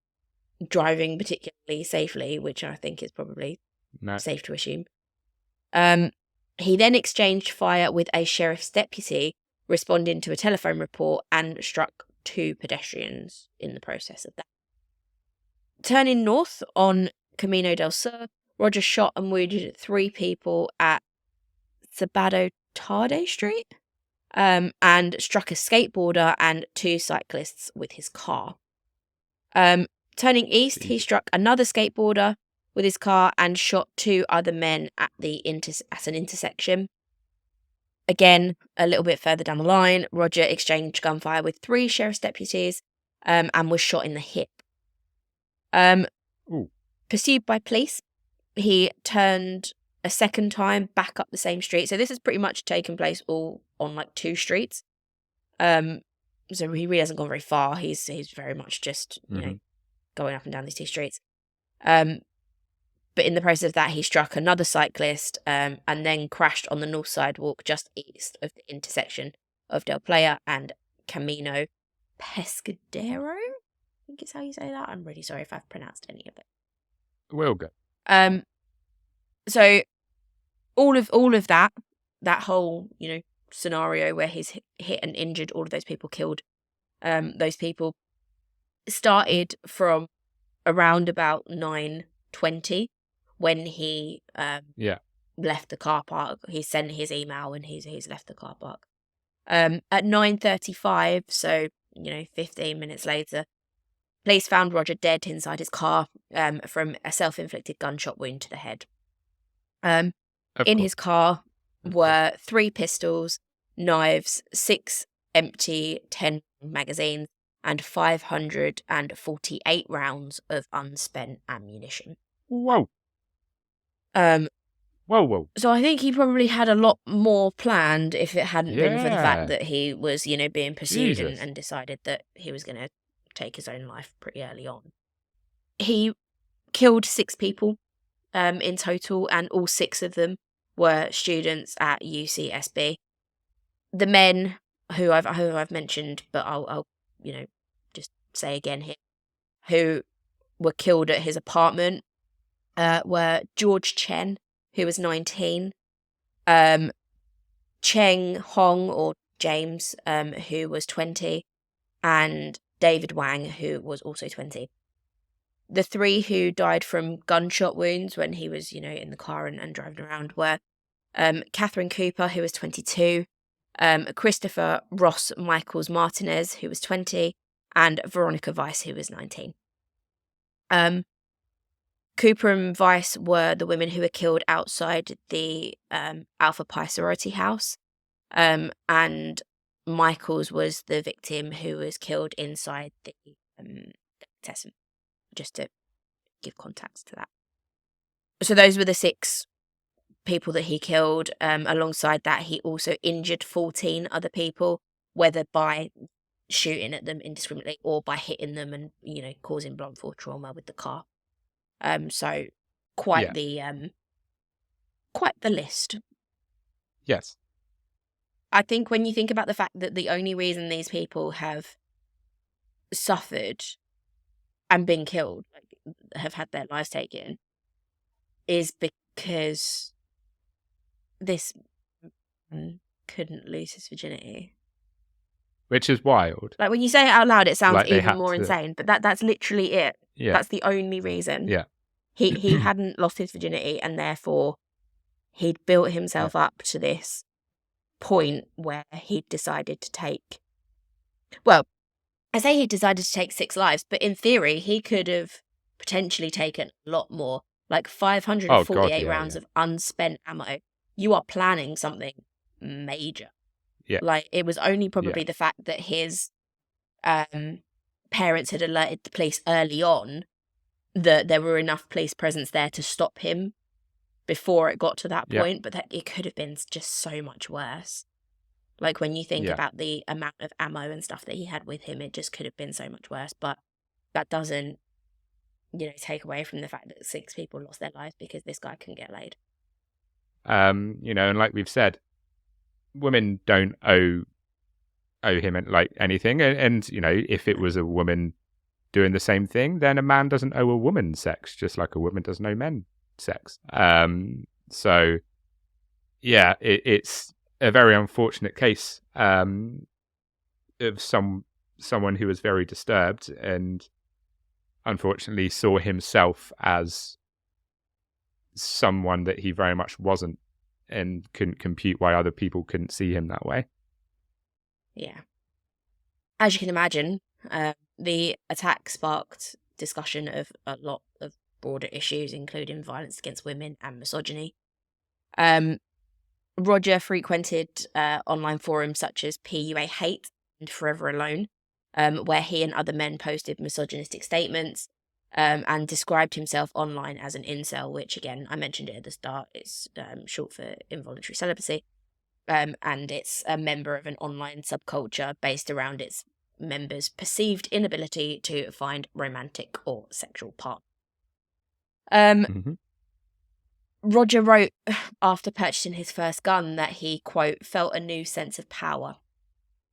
driving particularly safely, which I think is probably safe to assume. He then exchanged fire with a sheriff's deputy, responding to a telephone report, and struck 2 pedestrians in the process of that. Turning north on Camino del Sur, Rodger shot and wounded 3 people at Sabado Tarde Street, and struck a skateboarder and 2 cyclists with his car. Turning east, he struck another skateboarder with his car and shot 2 other men at an intersection. Again, a little bit further down the line, Rodger exchanged gunfire with 3 sheriff's deputies, and was shot in the hip. Pursued by police, he turned a second time back up the same street. So this has pretty much taken place all on like 2 streets. So he really hasn't gone very far. He's very much just going up and down these 2 streets. But in the process of that, he struck another cyclist, and then crashed on the north sidewalk just east of the intersection of Del Playa and Camino Pescadero. I think it's how you say that. I'm really sorry if I've pronounced any of it. Will go. So all of that whole, scenario where he's hit and injured all of those people, killed those people, started from around about 9:20 when he left the car park. He sent his email and he's left the car park. At 9:35, so 15 minutes later, police found Rodger dead inside his car from a self-inflicted gunshot wound to the head. In his car were 3 pistols, knives, 6 empty 10 magazines, and 548 rounds of unspent ammunition. Whoa. Whoa. So I think he probably had a lot more planned if it hadn't been for the fact that he was, being pursued and decided that he was going to take his own life pretty early on. He killed 6 people in total, and all 6 of them were students at UCSB. The men who I've mentioned, but I'll just say again here, who were killed at his apartment were George Chen, who was 19, Cheng Hong or James, who was 20, and David Wang, who was also 20. The 3 who died from gunshot wounds when he was, in the car and driving around were Catherine Cooper, who was 22, Christopher Ross Michaels Martinez, who was 20, and Veronica Weiss, who was 19. Cooper and Weiss were the women who were killed outside the Alpha Pi sorority house, and Michaels was the victim who was killed inside the Tessin, just to give context to that. So those were the 6 people that he killed. Alongside that, he also injured 14 other people, whether by shooting at them indiscriminately or by hitting them and, causing blunt force trauma with the car. So quite the list. Yes. I think when you think about the fact that the only reason these people have suffered and been killed, have had their lives taken, is because this man couldn't lose his virginity. Which is wild. Like, when you say it out loud, it sounds even more insane, but that's literally it. Yeah. That's the only reason. Yeah. He hadn't lost his virginity, and therefore he'd built himself up to this point where he decided to take, well, I say he decided to take 6 lives, but in theory he could have potentially taken a lot more, like 548 rounds of unspent ammo. You are planning something major. Yeah. Like, it was only probably the fact that his parents had alerted the police early on that there were enough police presence there to stop him before it got to that point, but that it could have been just so much worse. Like, when you think about the amount of ammo and stuff that he had with him, it just could have been so much worse. But that doesn't, take away from the fact that 6 people lost their lives because this guy couldn't get laid. And like we've said, women don't owe him anything, and if it was a woman doing the same thing, then a man doesn't owe a woman sex, just like a woman doesn't owe men sex. So yeah, it's a very unfortunate case of someone who was very disturbed and unfortunately saw himself as someone that he very much wasn't, and couldn't compute why other people couldn't see him that way. Yeah. As you can imagine, the attack sparked discussion of a lot of broader issues, including violence against women and misogyny. Rodger frequented online forums such as PUA Hate and Forever Alone, where he and other men posted misogynistic statements and described himself online as an incel, which, again, I mentioned it at the start, is short for involuntary celibacy, and it's a member of an online subculture based around its members' perceived inability to find romantic or sexual partner. Rodger wrote after purchasing his first gun that he, quote, felt a new sense of power.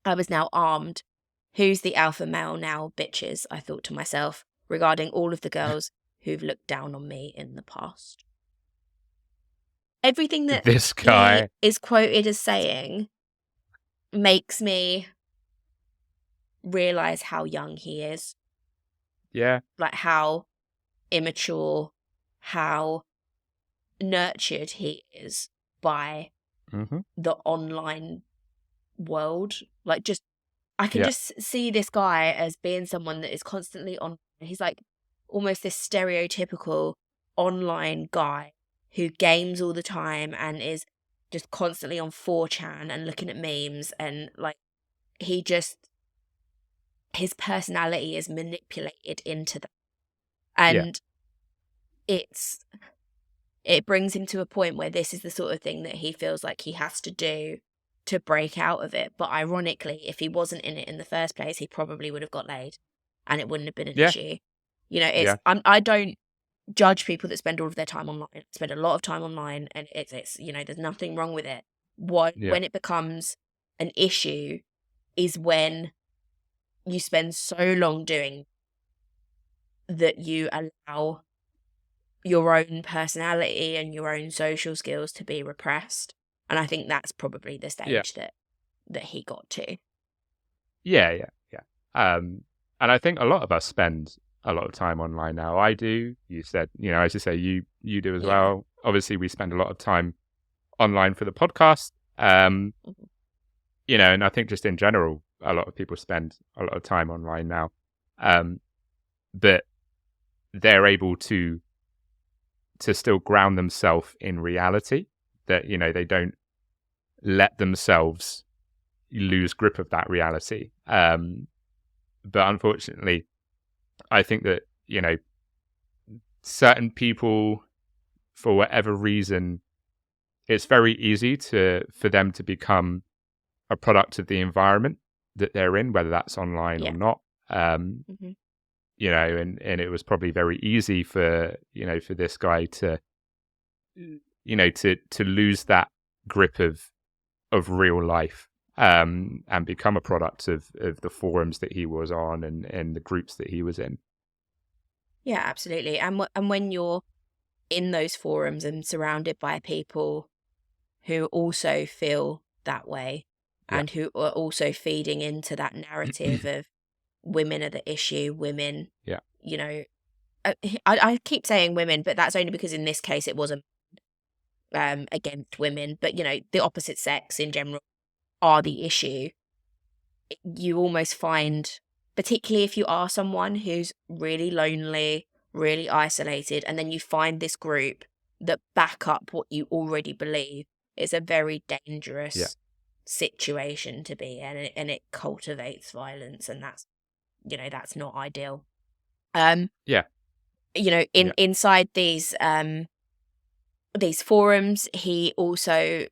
I was now armed Who's the alpha male now, bitches? I thought to myself, regarding all of the girls who've looked down on me in the past. Everything that This he guy. is quoted as saying makes me realize how young he is. Yeah. Like how immature, how nurtured he is by Mm-hmm. the online world. Like, just I can Yeah. just see this guy as being someone that is constantly on. He's like almost this stereotypical online guy who games all the time and is just constantly on 4chan and looking at memes, and like his personality is manipulated into that. And it brings him to a point where this is the sort of thing that he feels like he has to do to break out of it. But ironically, if he wasn't in it in the first place, he probably would have got laid and it wouldn't have been an Yeah. issue. You know, I don't judge people that spend all of their time online. I spend a lot of time online, and it's you know, there's nothing wrong with it. When it becomes an issue is when you spend so long doing that you allow your own personality and your own social skills to be repressed. And I think that's probably the stage that he got to. Yeah. And I think a lot of us spend a lot of time online now. I do. You said, you know, as you say, you do as well. Obviously, we spend a lot of time online for the podcast. You know, and I think just in general, a lot of people spend a lot of time online now. But they're able to still ground themselves in reality, that, you know, they don't let themselves lose grip of that reality. But unfortunately, I think that, you know, certain people, for whatever reason, it's very easy for them to become a product of the environment that they're in, whether that's online or not. You know, and it was probably very easy for, you know, for this guy to, you know, to lose that grip of real life, and become a product of the forums that he was on and the groups that he was in. Yeah, absolutely. And when you're in those forums and surrounded by people who also feel that way and who are also feeding into that narrative of women are the issue, women, you know, I keep saying women, but that's only because in this case it wasn't against women, but, you know, the opposite sex in general are the issue. You almost find, particularly if you are someone who's really lonely, really isolated, and then you find this group that back up what you already believe, it's a very dangerous situation to be in, and it cultivates violence, and that's, you know, that's not ideal. You know, inside these forums, he also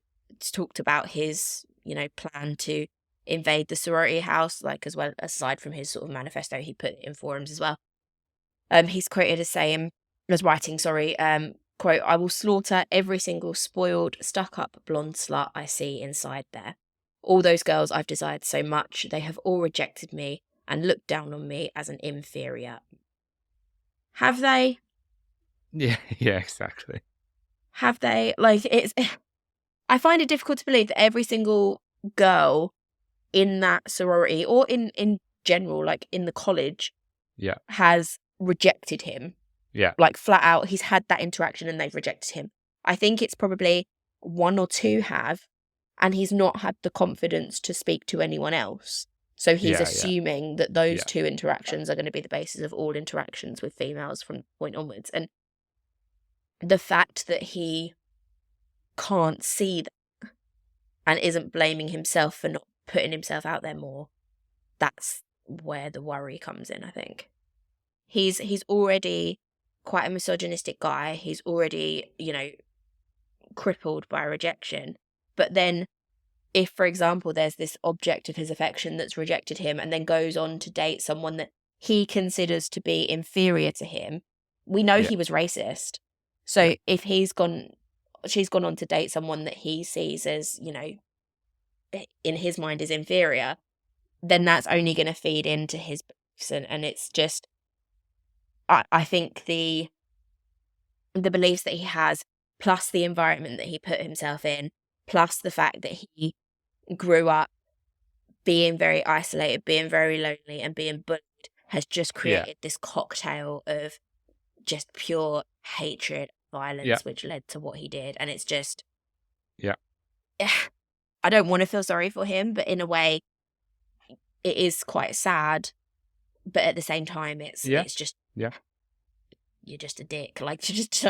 talked about his, you know, plan to invade the sorority house, like, as well, aside from his sort of manifesto, he put it in forums as well. He's quoted as writing, quote, "I will slaughter every single spoiled, stuck-up blonde slut I see inside there. All those girls I've desired so much, they have all rejected me and looked down on me as an inferior." Have they? Yeah, exactly. Have they? Like, I find it difficult to believe that every single girl in that sorority, or in general, like in the college, has rejected him. Like, flat out, he's had that interaction and they've rejected him. I think it's probably one or two have, and he's not had the confidence to speak to anyone else. So he's assuming that those two interactions are going to be the basis of all interactions with females from point onwards. And the fact that he can't see that and isn't blaming himself for not putting himself out there more, that's where the worry comes in, I think. He's already quite a misogynistic guy. He's already, you know, crippled by rejection. But then if, for example, there's this object of his affection that's rejected him and then goes on to date someone that he considers to be inferior to him, we know he was racist. So if she's gone on to date someone that he sees as, you know, in his mind is inferior, then that's only going to feed into his beliefs, and it's just, I think the beliefs that he has, plus the environment that he put himself in, plus the fact that he grew up being very isolated, being very lonely, and being bullied, has just created this cocktail of just pure hatred, violence, which led to what he did. And it's just, I don't want to feel sorry for him, but in a way, it is quite sad. But at the same time, it's just, you're just a dick. Like, to just,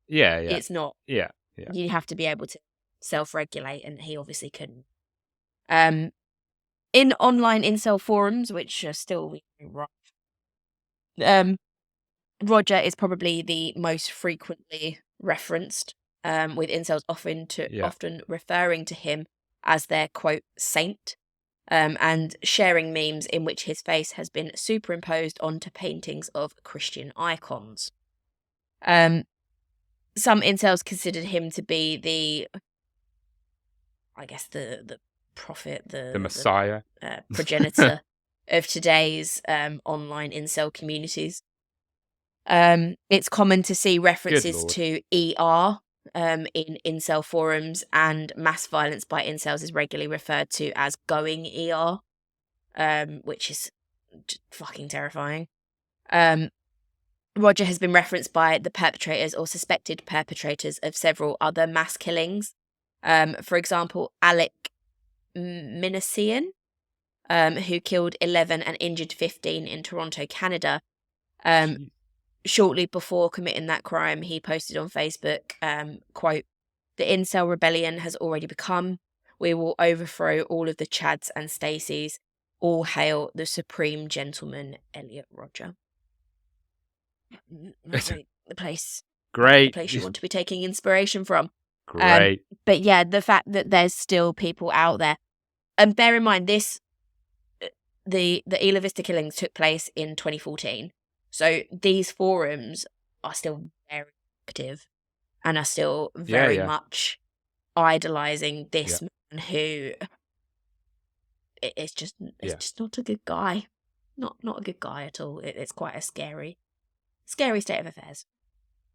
it's not. You have to be able to self-regulate, and he obviously couldn't. In online incel forums, which are still rough, Rodger is probably the most frequently referenced, with incels often referring to him as their, quote, saint, and sharing memes in which his face has been superimposed onto paintings of Christian icons. Some incels considered him to be the prophet, the Messiah, progenitor of today's online incel communities. It's common to see references to ER in incel forums, and mass violence by incels is regularly referred to as going ER, which is fucking terrifying. Rodger has been referenced by the perpetrators or suspected perpetrators of several other mass killings. For example, Alec Minassian, who killed 11 and injured 15 in Toronto, Canada. Shortly before committing that crime, he posted on Facebook, quote, "The incel rebellion has already begun. We will overthrow all of the Chads and Stacys. All hail the supreme gentleman, Elliot Rodger." The place. Great. The place you want to be taking inspiration from. Great. But yeah, the fact that there's still people out there, and bear in mind the Isla Vista Killings took place in 2014. So these forums are still very active and are still very much idolizing this man who it's just not a good guy. Not a good guy at all. It's quite a scary state of affairs.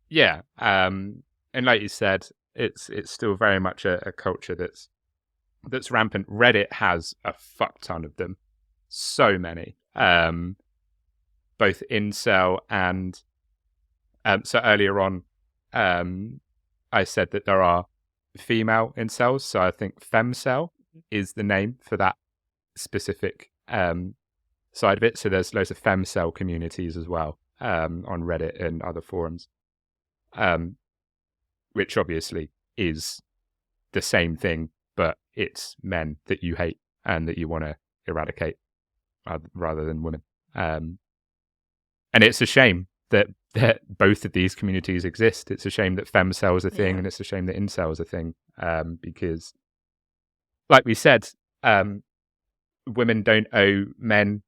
Yeah. And like you said, it's still very much a culture that's rampant. Reddit has a fuck ton of them. So many. Both incel and so earlier on, I said that there are female incels. So I think femcel is the name for that specific side of it. So there's loads of femcel communities as well on Reddit and other forums, which obviously is the same thing, but it's men that you hate and that you want to eradicate rather than women. And it's a shame that both of these communities exist. It's a shame that femcel is a thing, and it's a shame that incel is a thing, because, like we said, women don't owe men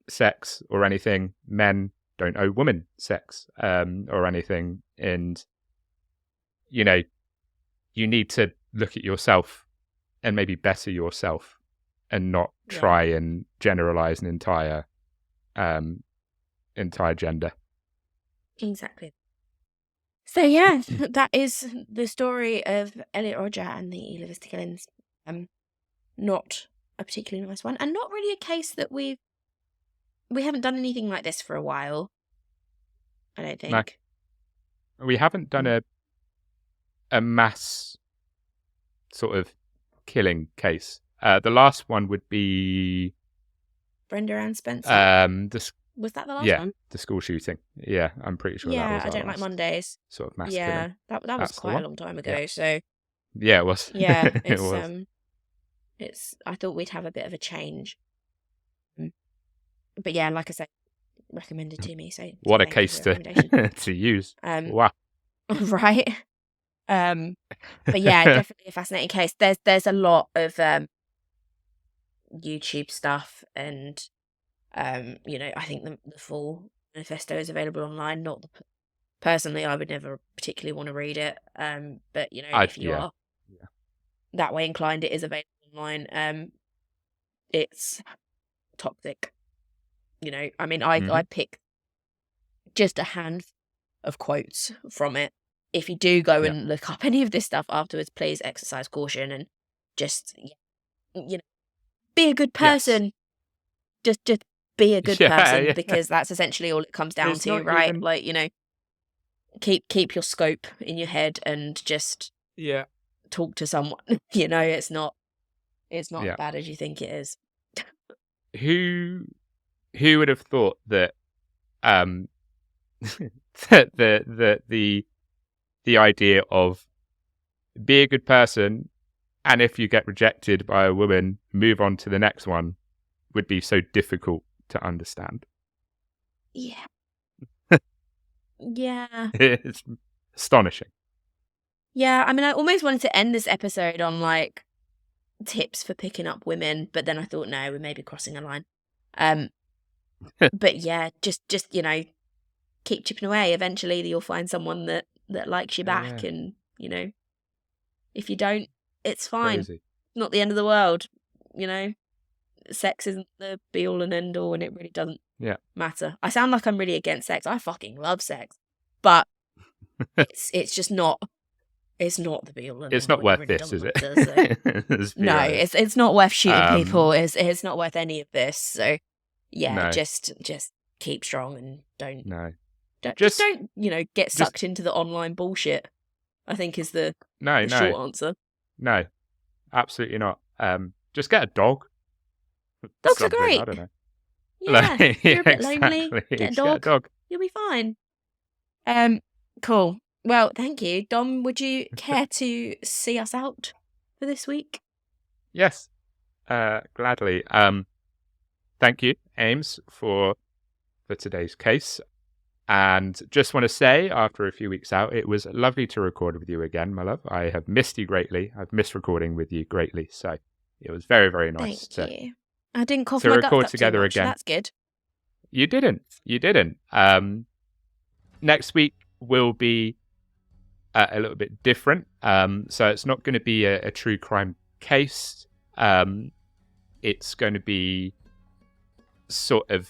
sex or anything. Men don't owe women sex or anything. And, you need to look at yourself and maybe better yourself and not try and generalize an entire gender. Exactly. So yeah, that is the story of Elliot Rodger and the Isla Vista Killings. Not a particularly nice one, and not really a case that we haven't done anything like this for a while. I don't think. No. We haven't done a mass sort of killing case. The last one would be Brenda Ann Spencer. Was that the last one? The school shooting. Yeah, I'm pretty sure that was I don't like Mondays. Sort of mass killing. That was quite a long time ago. So yeah, it was. Yeah, it was. I thought we'd have a bit of a change. But yeah, like I said, recommended to me. So what a case to use. Wow. Right. But yeah, definitely a fascinating case. There's a lot of YouTube stuff, and I think the full manifesto is available online. Not personally, I would never particularly want to read it. But if you are that way inclined, it is available online. It's toxic. I mean, I pick just a handful of quotes from it. If you do go and look up any of this stuff afterwards, please exercise caution and just, be a good person. Yes. Just be a good person, because that's essentially all it comes down to, right? Even... Like, keep your scope in your head and just talk to someone. It's not as bad as you think it is. Who would have thought that the idea of be a good person, and if you get rejected by a woman, move on to the next one, would be so difficult to understand? Yeah. Yeah. It's astonishing. Yeah, I mean, I almost wanted to end this episode on, like, tips for picking up women, but then I thought, no, we may be crossing a line. But yeah, just keep chipping away. Eventually you'll find someone that likes you back, and, if you don't, it's fine. Crazy. Not the end of the world, Sex isn't the be-all and end-all, and it really doesn't matter. I sound like I'm really against sex. I fucking love sex. But it's just not... It's not the be-all and end-all. It's not worth really this, is it? No, it's not worth shooting people. It's not worth any of this. So, just keep strong and don't get sucked into the online bullshit, I think is the short answer. No, absolutely not. Just get a dog. Dogs are great. I don't know. Yeah, you're a bit lonely. Get a dog. You'll be fine. Cool. Well, thank you. Dom, would you care to see us out for this week? Yes, gladly. Thank you, Ames, for today's case. And just want to say, after a few weeks out, it was lovely to record with you again, my love. I have missed you greatly. I've missed recording with you greatly. So it was very, very nice Thank you. I didn't cough my guts up together too much, again. So that's good. You didn't. Next week will be a little bit different. So it's not going to be a true crime case. It's going to be sort of...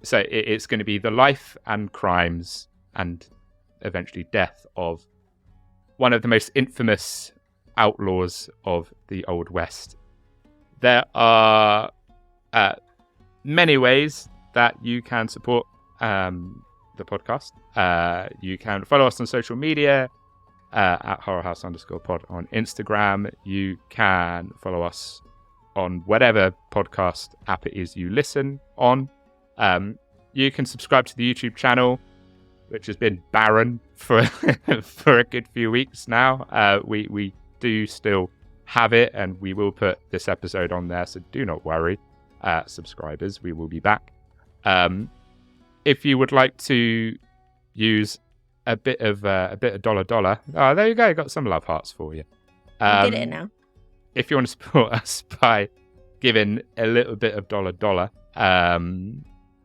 So it's going to be the life and crimes and eventually death of one of the most infamous outlaws of the Old West. There are many ways that you can support the podcast. You can follow us on social media at horrorhouse_pod on Instagram. You can follow us on whatever podcast app it is you listen on. You can subscribe to the YouTube channel, which has been barren for for a good few weeks now. We do still have it, and we will put this episode on there, so do not worry, subscribers. We will be back. If you would like to use a bit of dollar, oh, there you go, got some love hearts for you. I'll get it now. If you want to support us by giving a little bit of dollar,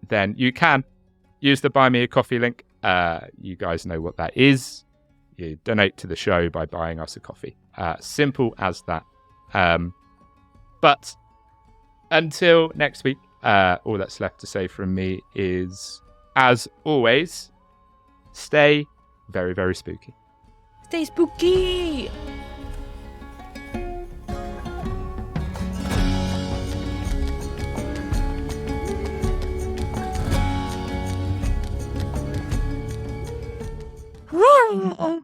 then you can use the Buy Me a Coffee link. You guys know what that is. You donate to the show by buying us a coffee. Simple as that. But until next week, all that's left to say from me is, as always, stay very, very spooky. Stay spooky!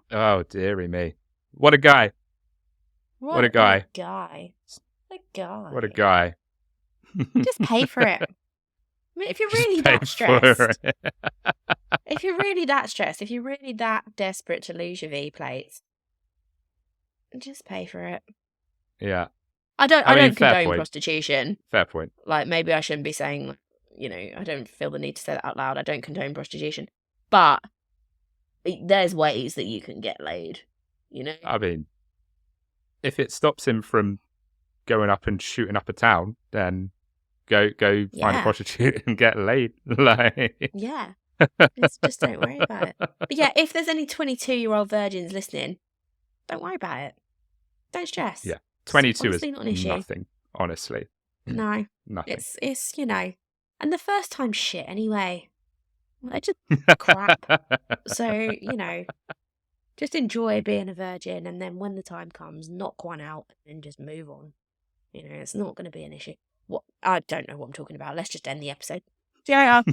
Oh, dearie me. What a guy. What a guy. What a guy. Just pay for it. I mean, if you're really that stressed, if you're really that desperate to lose your V plates, just pay for it. Yeah. I don't condone prostitution. Fair point. Like, maybe I shouldn't be saying, I don't feel the need to say that out loud. I don't condone prostitution. But there's ways that you can get laid, I mean, if it stops him from going up and shooting up a town, then go find a prostitute and get laid. Yeah. Just don't worry about it. But yeah, if there's any 22-year-old virgins listening, don't worry about it. Don't stress. Yeah. 22 is not nothing, honestly. No. Nothing. It's and the first time shit anyway. They're just crap. So, just enjoy being a virgin, and then when the time comes, knock one out and just move on. It's not going to be an issue. What I don't know what I'm talking about. Let's just end the episode. Yeah.